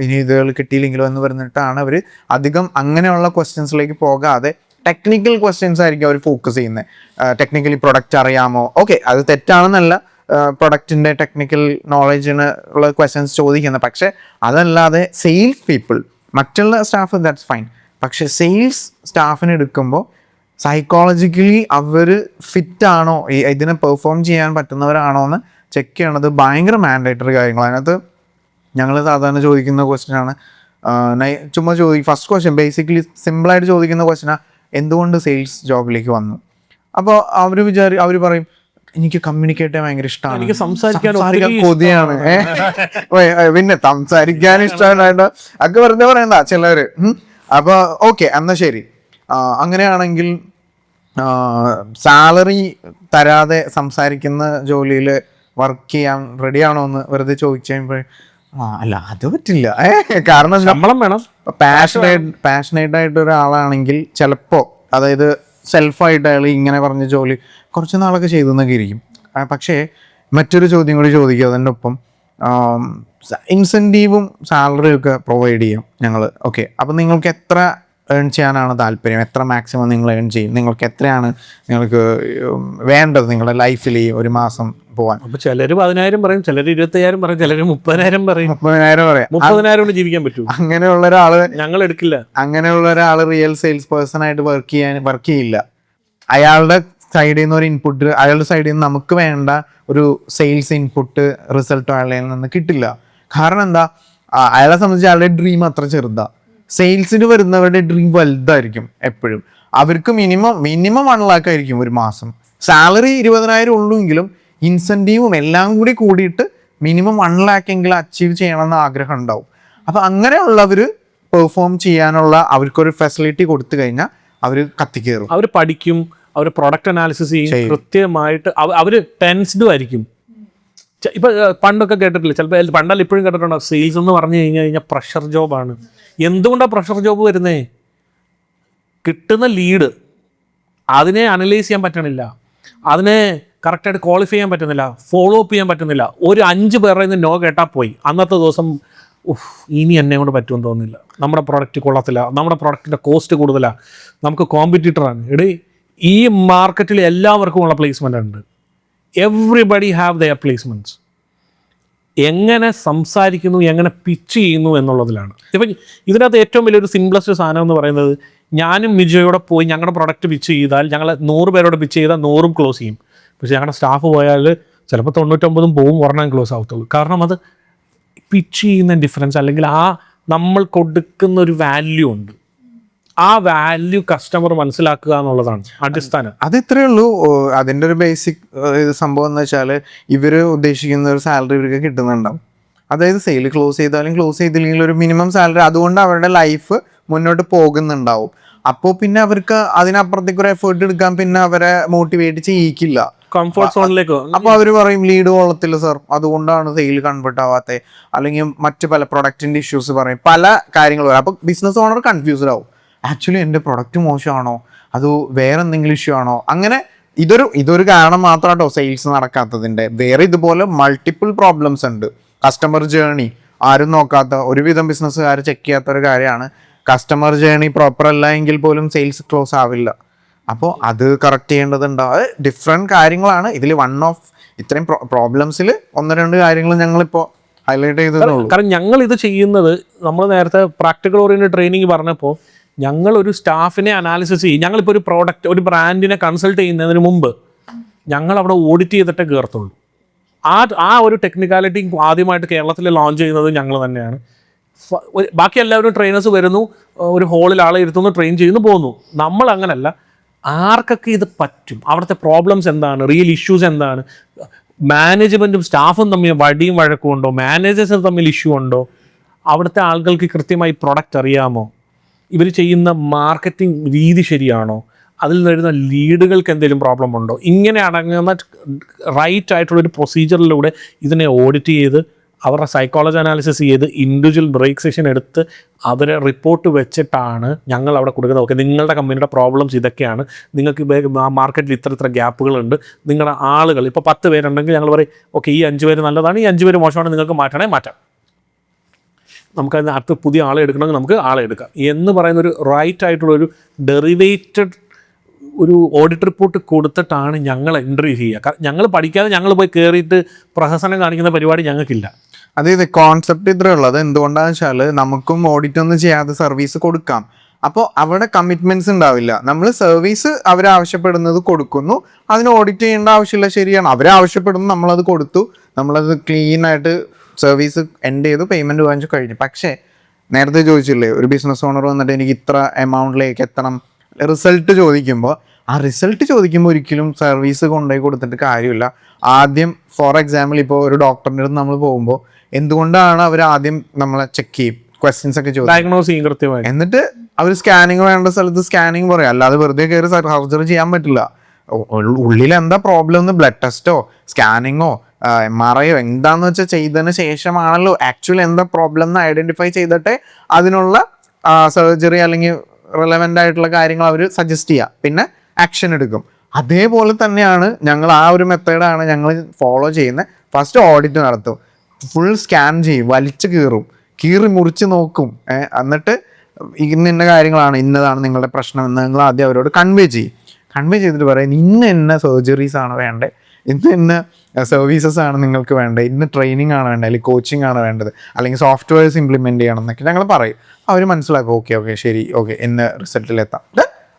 ഇനി ഇതുകൾ കിട്ടിയില്ലെങ്കിലോ എന്ന് പറഞ്ഞിട്ടാണ് അവർ അധികം അങ്ങനെയുള്ള ക്വസ്റ്റ്യൻസിലേക്ക് പോകാതെ ടെക്നിക്കൽ ക്വസ്റ്റ്യൻസ് ആയിരിക്കും അവർ ഫോക്കസ് ചെയ്യുന്നത്. ടെക്നിക്കലി പ്രൊഡക്റ്റ് അറിയാമോ, ഓക്കെ അത് തെറ്റാണെന്നല്ല, പ്രൊഡക്റ്റിൻ്റെ ടെക്നിക്കൽ നോളജിന് ഉള്ള ക്വസ്റ്റ്യൻസ് ചോദിക്കുന്നത്. പക്ഷേ അതല്ലാതെ സെയിൽസ് പീപ്പിൾ, മറ്റുള്ള സ്റ്റാഫ് ദാറ്റ്സ് ഫൈൻ, പക്ഷേ സെയിൽസ് സ്റ്റാഫിന് എടുക്കുമ്പോൾ സൈക്കോളജിക്കലി അവർ ഫിറ്റ് ആണോ, ഇതിനെ പെർഫോം ചെയ്യാൻ പറ്റുന്നവരാണോ എന്ന് ചെക്ക് ചെയ്യണത് ഭയങ്കര മാൻഡേറ്ററി കാര്യങ്ങൾ. അതിനകത്ത് ഞങ്ങൾ സാധാരണ ചോദിക്കുന്ന ക്വസ്റ്റ്യൻ ആണ്, ചുമ്മാ ഫസ്റ്റ് ക്വസ്റ്റ്യൻ ബേസിക്കലി സിമ്പിളായിട്ട് ചോദിക്കുന്ന ക്വസ്റ്റ്യനാണ്, എന്തുകൊണ്ട് സെയിൽസ് ജോബിലേക്ക് വന്നു? അപ്പോൾ അവർ പറയും, എനിക്ക് കമ്മ്യൂണിക്കേറ്റ് ചെയ്യാൻ ഭയങ്കര ഇഷ്ടമാണ്, എനിക്ക് സംസാരിക്കാൻ കൊതിയാണ്, പിന്നെ സംസാരിക്കാൻ ഇഷ്ടമായിട്ട് ഒക്കെ വെറുതെ പറയുന്ന ചിലര്. അപ്പൊ ഓക്കെ, എന്നാ ശരി, അങ്ങനെയാണെങ്കിൽ സാലറി തരാതെ സംസാരിക്കുന്ന ജോലിയിൽ വർക്ക് ചെയ്യാൻ റെഡിയാണോ എന്ന് വെറുതെ ചോദിച്ചു കഴിയുമ്പോൾ അല്ല അത് പറ്റില്ല. കാരണം ശമ്പളം വേണം. പാഷനേറ്റ് ആയിട്ട് ഒരാളാണെങ്കിൽ ചിലപ്പോ, അതായത് സെൽഫായിട്ട് അയാൾ ഇങ്ങനെ പറഞ്ഞ ജോലി കുറച്ച് നാളൊക്കെ ചെയ്തെന്നൊക്കെ ഇരിക്കും. പക്ഷേ മറ്റൊരു ചോദ്യം കൂടി ചോദിക്കുക അതിൻ്റെ ഒപ്പം, ഇൻസെൻറ്റീവും സാലറിയും ഒക്കെ പ്രൊവൈഡ് ചെയ്യും ഞങ്ങൾ. ഓക്കെ, അപ്പം നിങ്ങൾക്ക് എത്ര ഏൺ ചെയ്യാനാണ് താല്പര്യം, എത്ര മാക്സിമം നിങ്ങൾ ഏൺ ചെയ്യും, നിങ്ങൾക്ക് എത്രയാണ് നിങ്ങൾക്ക് വേണ്ടത് നിങ്ങളുടെ ലൈഫിൽ ഈ ഒരു മാസം പോവാൻ? അപ്പൊ ചിലര് 10,000 പറയും, ചിലര് 25,000 പറയും, ചിലര് 30,000 പറയും. 30,000 പറയാം. 30,000 കൊണ്ട് ജീവിക്കാൻ പറ്റൂ? അങ്ങനെയുള്ള ഒരാള് ഞങ്ങൾ എടുക്കില്ല. അങ്ങനെയുള്ള ഒരാള് റിയൽ സെയിൽസ് പേഴ്സൺ ആയിട്ട് വർക്ക് ചെയ്യില്ല. അയാളുടെ സൈഡിൽ നിന്ന് ഒരു ഇൻപുട്ട്, അയാളുടെ സൈഡിൽ നിന്ന് നമുക്ക് വേണ്ട ഒരു സെയിൽസ് ഇൻപുട്ട് റിസൾട്ട് അയാളിൽ നിന്ന് കിട്ടില്ല. കാരണം എന്താ, അയാളെ സംബന്ധിച്ച് അയാളുടെ ഡ്രീം അത്ര ചെറുതാ. സെയിൽസിന് വരുന്നവരുടെ ഡ്രീം വലുതായിരിക്കും എപ്പോഴും. അവർക്ക് മിനിമം 1 lakh ആയിരിക്കും ഒരു മാസം. സാലറി 20,000 ഉള്ളൂങ്കിലും ഇൻസെൻറ്റീവും എല്ലാം കൂടി കൂടിയിട്ട് മിനിമം 1 lakh എങ്കിലും അച്ചീവ് ചെയ്യണമെന്ന് ആഗ്രഹം ഉണ്ടാവും. അപ്പം അങ്ങനെയുള്ളവർ പെർഫോം ചെയ്യാനുള്ള അവർക്കൊരു ഫെസിലിറ്റി കൊടുത്തു കഴിഞ്ഞാൽ അവർ കത്തിക്കയറും. അവർ പഠിക്കും, അവർ പ്രൊഡക്റ്റ് അനാലിസിസ് ചെയ്യും കൃത്യമായിട്ട്. അവർ ടെൻസ്ഡും ആയിരിക്കും. ഇപ്പൊ പണ്ടൊക്കെ കേട്ടിട്ടില്ല, ചിലപ്പോൾ പണ്ടല്ല ഇപ്പോഴും കേട്ടിട്ടുണ്ടോ, സെയിൽസ് എന്ന് പറഞ്ഞു കഴിഞ്ഞാൽ പ്രഷർ ജോബാണ്. എന്തുകൊണ്ടാണ് പ്രഷർ ജോബ് വരുന്നേ? കിട്ടുന്ന ലീഡ് അതിനെ അനലൈസ് ചെയ്യാൻ പറ്റണില്ല, അതിനെ കറക്റ്റായിട്ട് ക്വാളിഫൈ ചെയ്യാൻ പറ്റുന്നില്ല, ഫോളോ അപ്പ് ചെയ്യാൻ പറ്റുന്നില്ല. ഒരു 5 പേരുടെ നിന്ന് നോ കേട്ടാൽ പോയി. അന്നത്തെ ദിവസം ഇനി എന്നെ കൊണ്ട് പറ്റുമെന്ന് തോന്നുന്നില്ല, നമ്മുടെ പ്രൊഡക്റ്റ് കൊള്ളത്തില്ല, നമ്മുടെ പ്രൊഡക്റ്റിൻ്റെ കോസ്റ്റ് കൂടുതലാണ്, നമുക്ക് കോമ്പറ്റീറ്ററാണ്. എടീ, ഈ മാർക്കറ്റിൽ എല്ലാവർക്കും ഉള്ള പ്ലേസ്മെൻ്റ് ഉണ്ട്. Everybody have their placements. എങ്ങനെ സംസാരിക്കുന്നു, എങ്ങനെ പിച്ച് ചെയ്യുന്നു എന്നുള്ളതിലാണ്. ഇപ്പം ഇതിനകത്ത് ഏറ്റവും വലിയൊരു സിംപ്ലസ്റ്റ് സാധനം എന്ന് പറയുന്നത്, ഞാനും വിജയോടെ പോയി ഞങ്ങളുടെ പ്രൊഡക്റ്റ് പിച്ച് ചെയ്താൽ, ഞങ്ങൾ 100 പേരോട് പിച്ച് ചെയ്താൽ 100 ക്ലോസ് ചെയ്യും. പക്ഷേ ഞങ്ങളുടെ സ്റ്റാഫ് പോയാൽ ചിലപ്പോൾ 99 പോവും, 1 ക്ലോസ് ആവത്തുള്ളൂ. കാരണം അത് പിച്ച് ചെയ്യുന്ന ഡിഫറൻസ്, അല്ലെങ്കിൽ ആ നമ്മൾ കൊടുക്കുന്ന ഒരു വാല്യൂ ഉണ്ട്. ആ വാല്യൂ കസ്റ്റമർ മനസ്സിലാക്കുക എന്നുള്ളതാണ് അടിസ്ഥാനം. അത് ഇത്രയേ ഉള്ളൂ. അതിൻ്റെ ഒരു ബേസിക് സംഭവം എന്ന് വെച്ചാൽ, ഇവർ ഉദ്ദേശിക്കുന്ന ഒരു സാലറി ഇവർക്ക് കിട്ടുന്നുണ്ടാവും. അതായത് സെയിൽ ക്ലോസ് ചെയ്താലും ക്ലോസ് ചെയ്തില്ലെങ്കിലും ഒരു മിനിമം സാലറി, അതുകൊണ്ട് അവരുടെ ലൈഫ് മുന്നോട്ട് പോകുന്നുണ്ടാവും. അപ്പോൾ പിന്നെ അവർക്ക് അതിനപ്പുറത്തേക്ക് ഒരു എഫേർട്ട് എടുക്കാൻ പിന്നെ അവരെ മോട്ടിവേറ്റ് ചെയ്യിക്കില്ല, കംഫർട്ട് സോണിലേക്ക്. അപ്പോൾ അവർ പറയും ലീഡ് കൊള്ളത്തില്ല സാർ, അതുകൊണ്ടാണ് സെയിൽ കൺവേർട്ട് ആവാത്തത്, അല്ലെങ്കിൽ മറ്റ് പല പ്രൊഡക്റ്റിൻ്റെ ഇഷ്യൂസ് പറയും, പല കാര്യങ്ങൾ പറയും. അപ്പോൾ ബിസിനസ് ഓണർ കൺഫ്യൂസ്ഡ് ആവും, ആക്ച്വലി എൻ്റെ പ്രൊഡക്റ്റ് മോശമാണോ, അത് വേറെ എന്തെങ്കിലും ഇഷ്യൂ ആണോ? അങ്ങനെ ഇതൊരു കാരണം മാത്രമാട്ടോ സെയിൽസ് നടക്കാത്തതിൻ്റെ. വേറെ ഇതുപോലെ മൾട്ടിപ്പിൾ പ്രോബ്ലംസ് ഉണ്ട്. കസ്റ്റമർ ജേർണി ആരും നോക്കാത്ത, ഒരുവിധം ബിസിനസ്സുകാർ ചെക്ക് ചെയ്യാത്ത ഒരു കാര്യമാണ്. കസ്റ്റമർ ജേർണി പ്രോപ്പർ അല്ല എങ്കിൽ പോലും സെയിൽസ് ക്ലോസ് ആവില്ല. അപ്പോൾ അത് കറക്റ്റ് ചെയ്യേണ്ടതുണ്ട്. അത് ഡിഫറെൻറ്റ് കാര്യങ്ങളാണ്. ഇതിൽ ഇത്രയും പ്രോബ്ലംസിൽ 1-2 കാര്യങ്ങൾ ഞങ്ങളിപ്പോൾ ഹൈലൈറ്റ് ചെയ്തതേ ഉള്ളൂ. കാരണം ഞങ്ങൾ ഇത് ചെയ്യുന്നത്, നമ്മൾ നേരത്തെ പ്രാക്ടിക്കൽ ഓറിയൻറ്റഡ് ട്രെയിനിങ് പറഞ്ഞപ്പോൾ, ഞങ്ങളൊരു സ്റ്റാഫിനെ അനാലിസിസ് ചെയ്യും. ഞങ്ങളിപ്പോൾ ഒരു പ്രോഡക്റ്റ്, ഒരു ബ്രാൻഡിനെ കൺസൾട്ട് ചെയ്യുന്നതിന് മുമ്പ് ഞങ്ങൾ അവിടെ ഓഡിറ്റ് ചെയ്തിട്ടേ കയറത്തുള്ളൂ. ആ ഒരു ടെക്നിക്കാലിറ്റി ആദ്യമായിട്ട് കേരളത്തിൽ ലോഞ്ച് ചെയ്യുന്നത് ഞങ്ങൾ തന്നെയാണ്. ബാക്കി എല്ലാവരും ട്രെയിനേഴ്സ് വരുന്നു, ഒരു ഹോളിൽ ആളെ ഇരുത്തുന്നു, ട്രെയിൻ ചെയ്യുന്നു, പോകുന്നു. നമ്മൾ അങ്ങനല്ല. ആർക്കൊക്കെ ഇത് പറ്റും, അവിടുത്തെ പ്രോബ്ലംസ് എന്താണ്, റിയൽ ഇഷ്യൂസ് എന്താണ്, മാനേജ്മെൻറ്റും സ്റ്റാഫും തമ്മിൽ വടിയും വഴക്കും ഉണ്ടോ, മാനേജേഴ്സും തമ്മിൽ ഇഷ്യൂ ഉണ്ടോ, അവിടുത്തെ ആളുകൾക്ക് കൃത്യമായി പ്രൊഡക്റ്റ് അറിയാമോ, ഇവർ ചെയ്യുന്ന മാർക്കറ്റിംഗ് രീതി ശരിയാണോ, അതിൽ നിന്ന് വരുന്ന ലീഡുകൾക്ക് എന്തെങ്കിലും പ്രോബ്ലം ഉണ്ടോ, ഇങ്ങനെ അടങ്ങുന്ന റൈറ്റ് ആയിട്ടുള്ളൊരു പ്രൊസീജിയറിലൂടെ ഇതിനെ ഓഡിറ്റ് ചെയ്ത് അവരുടെ സൈക്കോളജി അനാലിസിസ് ചെയ്ത് ഇൻഡിവിജ്വൽ ബ്രേക്ക് സെഷൻ എടുത്ത് അവരെ റിപ്പോർട്ട് വെച്ചിട്ടാണ് ഞങ്ങൾ അവിടെ കൊടുക്കുന്നത്. ഓക്കെ, നിങ്ങളുടെ കമ്പനിയുടെ പ്രോബ്ലംസ് ഇതൊക്കെയാണ്, നിങ്ങൾക്ക് മാർക്കറ്റിൽ ഇത്ര ഗ്യാപ്പുകളുണ്ട്, നിങ്ങളുടെ ആളുകൾ ഇപ്പോൾ 10 പേരുണ്ടെങ്കിൽ ഞങ്ങൾ പറയും ഓക്കെ, ഈ 5 പേര് നല്ലതാണ്, ഈ 5 പേര് മോശമാണ്, നിങ്ങൾക്ക് മാറ്റാം. നമുക്കതിന് അടുത്ത് പുതിയ ആളെ എടുക്കണമെങ്കിൽ നമുക്ക് ആളെ എടുക്കാം എന്ന് പറയുന്നൊരു റൈറ്റ് ആയിട്ടുള്ളൊരു ഡെറിവേറ്റഡ് ഒരു ഓഡിറ്റ് റിപ്പോർട്ട് കൊടുത്തിട്ടാണ് ഞങ്ങൾ എൻട്രി ചെയ്യുക. ഞങ്ങൾ പഠിക്കാതെ ഞങ്ങൾ പോയി കയറിയിട്ട് പ്രഹസനം കാണിക്കുന്ന പരിപാടി ഞങ്ങൾക്കില്ല. അതെ, കോൺസെപ്റ്റ് ഇത്രയേ ഉള്ളൂ. അത് എന്തുകൊണ്ടാണെന്ന് വെച്ചാൽ നമുക്കും ഓഡിറ്റ് ഒന്നും ചെയ്യാതെ സർവീസ് കൊടുക്കാം. അപ്പോൾ അവിടെ കമ്മിറ്റ്മെന്റ്സ് ഉണ്ടാവില്ല. നമ്മൾ സർവീസ് അവരാവശ്യപ്പെടുന്നത് കൊടുക്കുന്നു, അതിന് ഓഡിറ്റ് ചെയ്യേണ്ട ആവശ്യമില്ല. ശരിയാണ്, അവരാവശ്യപ്പെടുന്നു, നമ്മളത് കൊടുത്തു, നമ്മളത് ക്ലീൻ ആയിട്ട് സർവീസ് എൻഡ് ചെയ്തു, പേയ്മെന്റ് വാങ്ങിച്ചു കഴിഞ്ഞു. പക്ഷേ നേരത്തെ ചോദിച്ചില്ലേ, ഒരു ബിസിനസ് ഓണർ വന്നിട്ട് എനിക്ക് ഇത്ര എമൗണ്ടിലേക്ക് എത്തണം, റിസൾട്ട് ചോദിക്കുമ്പോൾ ആ റിസൾട്ട് ചോദിക്കുമ്പോൾ ഒരിക്കലും സർവീസ് കൊണ്ടുപോയി കൊടുത്തിട്ട് കാര്യമില്ല. ആദ്യം ഫോർ എക്സാമ്പിൾ ഇപ്പോൾ ഒരു ഡോക്ടറിൻ്റെ അടുത്ത് നമ്മൾ പോകുമ്പോൾ എന്തുകൊണ്ടാണ് അവർ ആദ്യം നമ്മളെ ചെക്ക് ചെയ്യും, ക്വസ്റ്റ്യൻസ് ഒക്കെ ചോദിക്കും, ഡയഗ്നോസ് ചെയ്യും കൃത്യമായി. എന്നിട്ട് അവർ സ്കാനിങ് വേണ്ട സ്ഥലത്ത് സ്കാനിങ് പറയാം. അല്ലാതെ വെറുതെ കയറി സർജറി ചെയ്യാൻ പറ്റില്ല. ഉള്ളിൽ എന്താ പ്രോബ്ലം എന്ന് ബ്ലഡ് ടെസ്റ്റോ സ്കാനിങ്ങോ MRI എന്താന്ന് വെച്ചാൽ ചെയ്തതിന് ശേഷമാണല്ലോ ആക്ച്വലി എന്താ പ്രോബ്ലം എന്ന് ഐഡന്റിഫൈ ചെയ്തിട്ട് അതിനുള്ള സർജറി അല്ലെങ്കിൽ റിലവൻ്റ് ആയിട്ടുള്ള കാര്യങ്ങൾ അവർ സജസ്റ്റ് ചെയ്യുക, പിന്നെ ആക്ഷൻ എടുക്കും. അതേപോലെ തന്നെയാണ് ഞങ്ങൾ ആ ഒരു മെത്തേഡാണ് ഞങ്ങൾ ഫോളോ ചെയ്യുന്നത്. ഫസ്റ്റ് ഓഡിറ്റ് നടത്തും, ഫുൾ സ്കാൻ ചെയ്യും, വലിച്ചു കീറി മുറിച്ച് നോക്കും, എന്നിട്ട് ഇന്ന കാര്യങ്ങളാണ്, ഇന്നതാണ് നിങ്ങളുടെ പ്രശ്നം എന്ന് നിങ്ങൾ ആദ്യം അവരോട് കൺവേ ചെയ്തിട്ട് പറയും ഇന്ന സർജറീസ് ആണ് വേണ്ടത്, ഇന്ന സർവീസസ് ആണ് നിങ്ങൾക്ക് വേണ്ടത്, ഇന്ന ട്രെയിനിങ് ആണ് വേണ്ടത്, അല്ലെങ്കിൽ കോച്ചിങ് ആണ് വേണ്ടത്, അല്ലെങ്കിൽ സോഫ്റ്റ്വെയർസ് ഇംപ്ലിമെൻറ്റ് ചെയ്യണം എന്നൊക്കെ ഞങ്ങൾ പറയും. അവർ മനസ്സിലാക്കും, ഓക്കെ ശരി, ഓക്കെ ഇന്ന റിസൾട്ടിലെത്താം,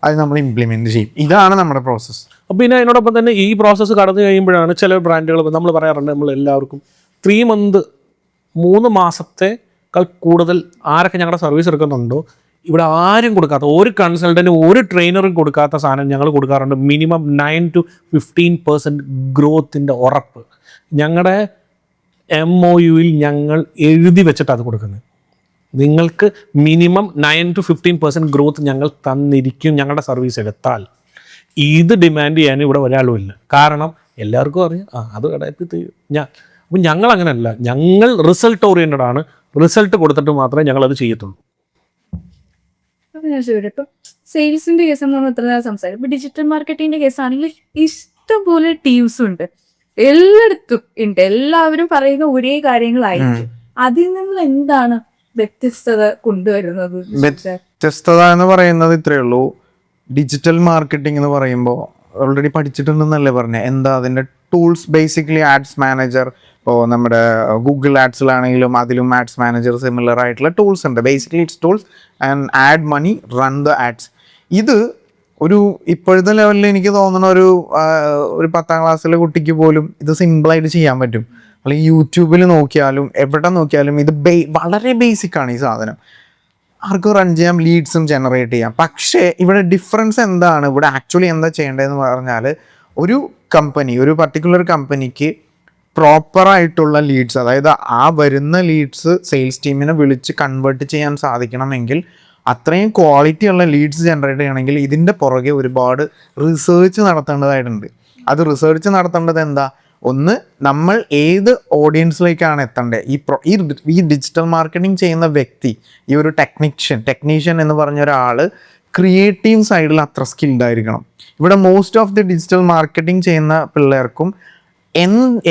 അത് നമ്മൾ ഇംപ്ലിമെൻറ്റ് ചെയ്യും. ഇതാണ് നമ്മുടെ പ്രോസസ്സ്. പിന്നെ അതിനോടൊപ്പം തന്നെ ഈ പ്രോസസ്സ് കടന്നു കഴിയുമ്പോഴാണ് ചില ബ്രാൻഡുകൾ നമ്മൾ പറയാറുണ്ട്, നമ്മൾ എല്ലാവർക്കും 3 month 3 മാസത്തേക്കാൾ കൂടുതൽ ആരൊക്കെ ഞങ്ങളുടെ സർവീസ് എടുക്കുന്നുണ്ടോ ഇവിടെ ആരും കൊടുക്കാത്ത, ഒരു കൺസൾട്ടൻറ്റും ഒരു ട്രെയിനറും കൊടുക്കാത്ത സാധനം ഞങ്ങൾ കൊടുക്കാറുണ്ട്. മിനിമം 9 to 15% ഗ്രോത്തിൻ്റെ ഉറപ്പ് ഞങ്ങളുടെ MOUയിൽ ഞങ്ങൾ എഴുതി വെച്ചിട്ടാണ് അത് കൊടുക്കുന്നത്. നിങ്ങൾക്ക് മിനിമം 9 to 15% ഗ്രോത്ത് ഞങ്ങൾ തന്നിരിക്കും ഞങ്ങളുടെ സർവീസ് എടുത്താൽ. ഇത് ഡിമാൻഡ് ചെയ്യാൻ ഇവിടെ ഒരാളും ഇല്ല. കാരണം എല്ലാവർക്കും അറിയാം അത് കടത്തി അപ്പം ഞങ്ങൾ അങ്ങനെയല്ല, ഞങ്ങൾ റിസൾട്ട് ഓറിയൻറ്റഡ് ആണ്. റിസൾട്ട് കൊടുത്തിട്ട് മാത്രമേ ഞങ്ങളത് ചെയ്യത്തുള്ളൂ. ഇപ്പം സെയിൽസിന്റെ കേസ് നമ്മൾ ഇത്ര നേരം സംസാരിക്കും. ഇപ്പൊ ഡിജിറ്റൽ മാർക്കറ്റിംഗിന്റെ കേസ് ആണെങ്കിൽ ഇഷ്ടംപോലെ ടീംസ് ഉണ്ട്, എല്ലായിടത്തും ഉണ്ട്, എല്ലാവരും പറയുന്ന ഒരേ കാര്യങ്ങളായിരിക്കും. അതിൽ നിന്ന് എന്താണ് വ്യത്യസ്തത കൊണ്ടുവരുന്നത്? വ്യത്യസ്തത എന്ന് പറയുന്നത് ഇത്രയേ ഉള്ളൂ. ഡിജിറ്റൽ മാർക്കറ്റിംഗ് എന്ന് പറയുമ്പോൾ ഓൾറെഡി പഠിച്ചിട്ടുണ്ടെന്നല്ലേ പറഞ്ഞത്. എന്താ അതിൻ്റെ ടൂൾസ്? Basically ads manager. ഇപ്പോൾ നമ്മുടെ ഗൂഗിൾ ആഡ്സിലാണെങ്കിലും അതിലും ആഡ്സ് മാനേജർ സിമിലർ ആയിട്ടുള്ള ടൂൾസ് ഉണ്ട്. Basically it's tools and add money, run the ads. ഇത് ഒരു ഇപ്പോഴത്തെ ലെവലിൽ എനിക്ക് തോന്നുന്ന ഒരു 10th ക്ലാസ്സിലെ കുട്ടിക്ക് പോലും ഇത് സിമ്പിളായിട്ട് ചെയ്യാൻ പറ്റും. അല്ലെങ്കിൽ യൂട്യൂബിൽ നോക്കിയാലും എവിടെ നോക്കിയാലും ഇത് വളരെ ബേസിക്കാണ് ഈ സാധനം. ആർക്കും റൺ ചെയ്യാം, ലീഡ്സും ജനറേറ്റ് ചെയ്യാം. പക്ഷേ ഇവിടെ ഡിഫറൻസ് എന്താണ്, ഇവിടെ ആക്ച്വലി എന്താ ചെയ്യേണ്ടതെന്ന് പറഞ്ഞാൽ, ഒരു പർട്ടിക്കുലർ കമ്പനിക്ക് പ്രോപ്പറായിട്ടുള്ള ലീഡ്സ്, അതായത് ആ വരുന്ന ലീഡ്സ് സെയിൽസ് ടീമിനെ വിളിച്ച് കൺവേർട്ട് ചെയ്യാൻ സാധിക്കണമെങ്കിൽ, അത്രയും ക്വാളിറ്റി ഉള്ള ലീഡ്സ് ജനറേറ്റ് ചെയ്യണമെങ്കിൽ ഇതിൻ്റെ പുറകെ ഒരുപാട് റിസേർച്ച് നടത്തേണ്ടതായിട്ടുണ്ട്. അത് റിസേർച്ച് നടത്തേണ്ടത് എന്താ? ഒന്ന്, നമ്മൾ ഏത് ഓഡിയൻസിലേക്കാണ് എത്തേണ്ടത്. ഈ ഡിജിറ്റൽ മാർക്കറ്റിംഗ് ചെയ്യുന്ന വ്യക്തി, ഈ ഒരു ടെക്നീഷ്യൻ എന്ന് പറഞ്ഞ ഒരാൾ ക്രിയേറ്റീവ് സൈഡിൽ അത്ര സ്കിൽഡ് ആയിരിക്കണം. ഇവിടെ most of the digital marketing ചെയ്യുന്ന പിള്ളേർക്കും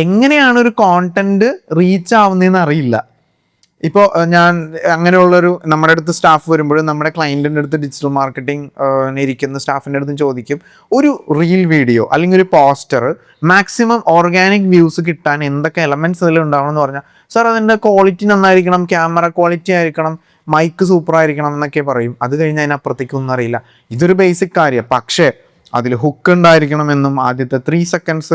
എങ്ങനെയാണ് ഒരു കോണ്ടന്റ് റീച്ച് ആവുന്നതെന്ന് അറിയില്ല. ഇപ്പോൾ ഞാൻ അങ്ങനെയുള്ളൊരു നമ്മുടെ അടുത്ത് സ്റ്റാഫ് വരുമ്പോഴും നമ്മുടെ ക്ലയൻറ്റിൻ്റെ അടുത്ത് ഡിജിറ്റൽ മാർക്കറ്റിംഗ് ഇരിക്കുന്ന സ്റ്റാഫിൻ്റെ അടുത്ത് ചോദിക്കും, ഒരു റീൽ വീഡിയോ അല്ലെങ്കിൽ ഒരു പോസ്റ്റർ മാക്സിമം ഓർഗാനിക് വ്യൂസ് കിട്ടാൻ എന്തൊക്കെ എലമെൻറ്റ്സ് അതിൽ ഉണ്ടാവണം എന്ന് പറഞ്ഞാൽ, സാർ അതിൻ്റെ ക്വാളിറ്റി നന്നായിരിക്കണം, ക്യാമറ ക്വാളിറ്റി ആയിരിക്കണം, മൈക്ക് സൂപ്പർ ആയിരിക്കണം എന്നൊക്കെ പറയും. അത് കഴിഞ്ഞ് അതിനപ്പുറത്തേക്കൊന്നും അറിയില്ല. ഇതൊരു ബേസിക് കാര്യം. പക്ഷേ അതിൽ ഹുക്ക് ഉണ്ടായിരിക്കണമെന്നും, ആദ്യത്തെ 3 seconds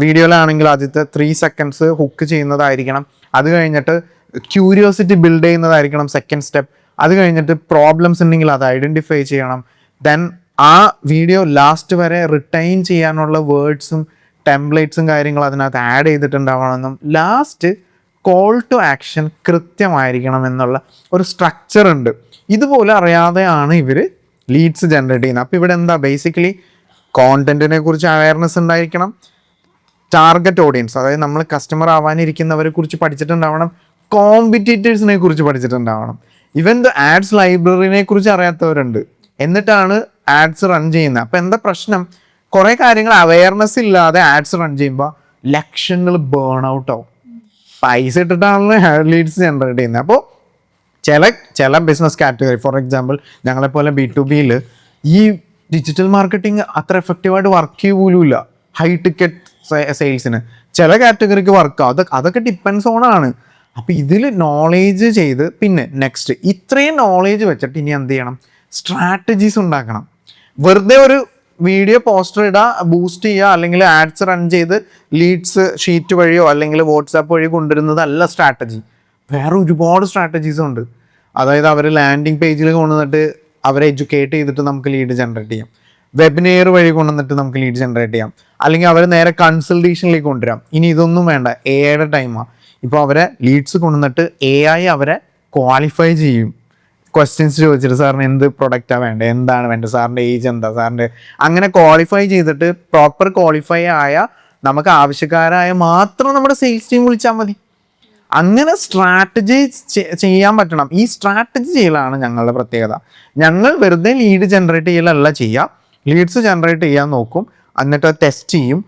വീഡിയോയിലാണെങ്കിൽ ആദ്യത്തെ 3 seconds ഹുക്ക് ചെയ്യുന്നതായിരിക്കണം. അത് കഴിഞ്ഞിട്ട് ക്യൂരിയോസിറ്റി ബിൽഡ് ചെയ്യുന്നതായിരിക്കണം സെക്കൻഡ് സ്റ്റെപ്പ്. അത് കഴിഞ്ഞിട്ട് പ്രോബ്ലംസ് ഉണ്ടെങ്കിൽ അത് ഐഡൻറ്റിഫൈ ചെയ്യണം. ദെൻ ആ വീഡിയോ ലാസ്റ്റ് വരെ റിട്ടൈൻ ചെയ്യാനുള്ള വേർഡ്സും ടെംപ്ലേറ്റ്സും കാര്യങ്ങളും അതിനകത്ത് ആഡ് ചെയ്തിട്ടുണ്ടാവണമെന്നും, ലാസ്റ്റ് കോൾ ടു ആക്ഷൻ കൃത്യമായിരിക്കണം എന്നുള്ള ഒരു സ്ട്രക്ചർ ഉണ്ട്. ഇതുപോലെ അറിയാതെയാണ് ഇവർ ലീഡ്സ് ജനറേറ്റ് ചെയ്യുന്നത്. അപ്പോൾ ഇവിടെ എന്താ, ബേസിക്കലി കോണ്ടന്റിനെ കുറിച്ച് അവയർനെസ് ഉണ്ടായിരിക്കണം, ടാർഗറ്റ് ഓഡിയൻസ്, അതായത് നമ്മൾ കസ്റ്റമർ ആവാനിരിക്കുന്നവരെ കുറിച്ച് പഠിച്ചിട്ടുണ്ടാവണം, കോമ്പറ്റീറ്റേഴ്സിനെ കുറിച്ച് പഠിച്ചിട്ടുണ്ടാവണം, ഇവൻ ആഡ്സ് ലൈബ്രറിനെ കുറിച്ച് അറിയാത്തവരുണ്ട്. എന്നിട്ടാണ് ആഡ്സ് റൺ ചെയ്യുന്നത്. അപ്പോൾ എന്താ പ്രശ്നം, കുറേ കാര്യങ്ങൾ അവയർനെസ് ഇല്ലാതെ ആഡ്സ് റൺ ചെയ്യുമ്പോൾ ലക്ഷങ്ങൾ ബേൺ ഔട്ട് ആവും. പൈസ ഇട്ടിട്ടാണല്ലോ ലീഡ്സ് ജനറേറ്റ് ചെയ്യുന്നത്. അപ്പോൾ ചില ബിസിനസ് കാറ്റഗറി, ഫോർ എക്സാമ്പിൾ ഞങ്ങളെപ്പോലെ B2Bയിൽ ഈ ഡിജിറ്റൽ മാർക്കറ്റിംഗ് അത്ര എഫക്റ്റീവായിട്ട് വർക്ക് ചെയ്യുപോലുമില്ല. ഹൈ ടിക്കറ്റ് സെയിൽസിന് ചില കാറ്റഗറിക്ക് വർക്കാവും. അതൊക്കെ ഡിപ്പെൻസ് ഓണാണ്. അപ്പോൾ ഇതിൽ നോളേജ് ചെയ്ത് പിന്നെ നെക്സ്റ്റ് ഇത്രയും നോളേജ് വെച്ചിട്ട് ഇനി എന്ത് ചെയ്യണം, സ്ട്രാറ്റജീസ് ഉണ്ടാക്കണം. വെറുതെ ഒരു വീഡിയോ പോസ്റ്റർ ഇടുക, ബൂസ്റ്റ് ചെയ്യുക, അല്ലെങ്കിൽ ആഡ്സ് റൺ ചെയ്ത് ലീഡ്സ് ഷീറ്റ് വഴിയോ അല്ലെങ്കിൽ വാട്സാപ്പ് വഴി കൊണ്ടുവരുന്നതല്ല സ്ട്രാറ്റജി. വേറെ ഒരുപാട് സ്ട്രാറ്റജീസ് ഉണ്ട്. അതായത് അവർ ലാൻഡിങ് പേജിൽ കൊണ്ടുവന്നിട്ട് അവരെ എഡ്യൂക്കേറ്റ് ചെയ്തിട്ട് നമുക്ക് ലീഡ് ജനറേറ്റ് ചെയ്യാം. വെബിനെയർ വഴി കൊണ്ടുവന്നിട്ട് നമുക്ക് ലീഡ് ജനറേറ്റ് ചെയ്യാം. അല്ലെങ്കിൽ അവർ നേരെ കൺസൾട്ടേഷനിലേക്ക് കൊണ്ടുവരാം. ഇനി ഇതൊന്നും വേണ്ട, AI ടൈമാണ്. ഇപ്പോൾ അവരെ ലീഡ്സ് കൊണ്ടുവന്നിട്ട് AI അവരെ ക്വാളിഫൈ ചെയ്യും. ക്വസ്റ്റ്യൻസ് ചോദിച്ചിട്ട് സാറിന് എന്ത് പ്രൊഡക്റ്റാണ് വേണ്ടത്, എന്താണ് വേണ്ടത്, സാറിൻ്റെ ഏജ് എന്താ, സാറിൻ്റെ അങ്ങനെ ക്വാളിഫൈ ചെയ്തിട്ട് പ്രോപ്പർ ക്വാളിഫൈ ആയ നമുക്ക് ആവശ്യക്കാരായ മാത്രം നമ്മുടെ സെയിൽസ് ടീം വിളിച്ചാൽ മതി. അങ്ങനെ സ്ട്രാറ്റജി ചെയ്യാൻ പറ്റണം. ഈ സ്ട്രാറ്റജി ചെയ്യലാണ് ഞങ്ങളുടെ പ്രത്യേകത. ഞങ്ങൾ വെറുതെ ലീഡ് ജനറേറ്റ് ചെയ്യലല്ല ചെയ്യുക, ലീഡ്സ് ജനറേറ്റ് ചെയ്യാൻ നോക്കും, എന്നിട്ട് ടെസ്റ്റ് ചെയ്യും,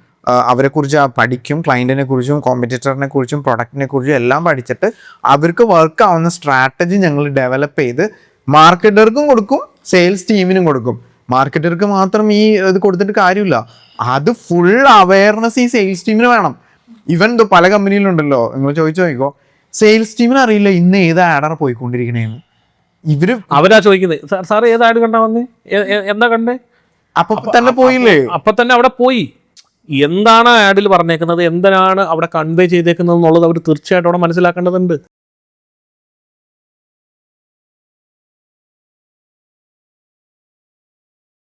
അവരെക്കുറിച്ച് പഠിക്കും, ക്ലയൻറ്റിനെ കുറിച്ചും കോമ്പറ്റീറ്ററിനെ കുറിച്ചും പ്രൊഡക്റ്റിനെ കുറിച്ചും എല്ലാം പഠിച്ചിട്ട് അവർക്ക് വർക്ക് ആവുന്ന സ്ട്രാറ്റജി ഞങ്ങൾ ഡെവലപ്പ് ചെയ്ത് മാർക്കറ്റർക്കും കൊടുക്കും, സെയിൽസ് ടീമിനും കൊടുക്കും. മാർക്കറ്റർക്ക് മാത്രം ഈ ഇത് കൊടുത്തിട്ട് കാര്യമില്ല, അത് ഫുൾ അവയർനെസ് ഈ സെയിൽസ് ടീമിന് വേണം. ഇവൻ പല കമ്പനിയിലുണ്ടല്ലോ, നിങ്ങൾ ചോദിച്ചു നോക്കിക്കോ, സെയിൽസ് ടീമിന് അറിയില്ല ഇന്ന് ഏത് ആഡാണ് പോയിക്കൊണ്ടിരിക്കണേന്ന്. അവരാ ചോദിക്കുന്നത്, സാർ ഏത് ആഡ് കണ്ടാ വന്നേ, എന്താ കണ്ടേ, അപ്പൊ തന്നെ പോയില്ലേ, അപ്പൊ തന്നെ അവിടെ പോയി. എന്താണ് ആഡിൽ പറഞ്ഞേക്കുന്നത്, എന്തിനാണ് അവിടെ കൺവേ ചെയ്തേക്കുന്നത് എന്നുള്ളത് അവർ തീർച്ചയായിട്ടും അവിടെ മനസ്സിലാക്കേണ്ടതുണ്ട്.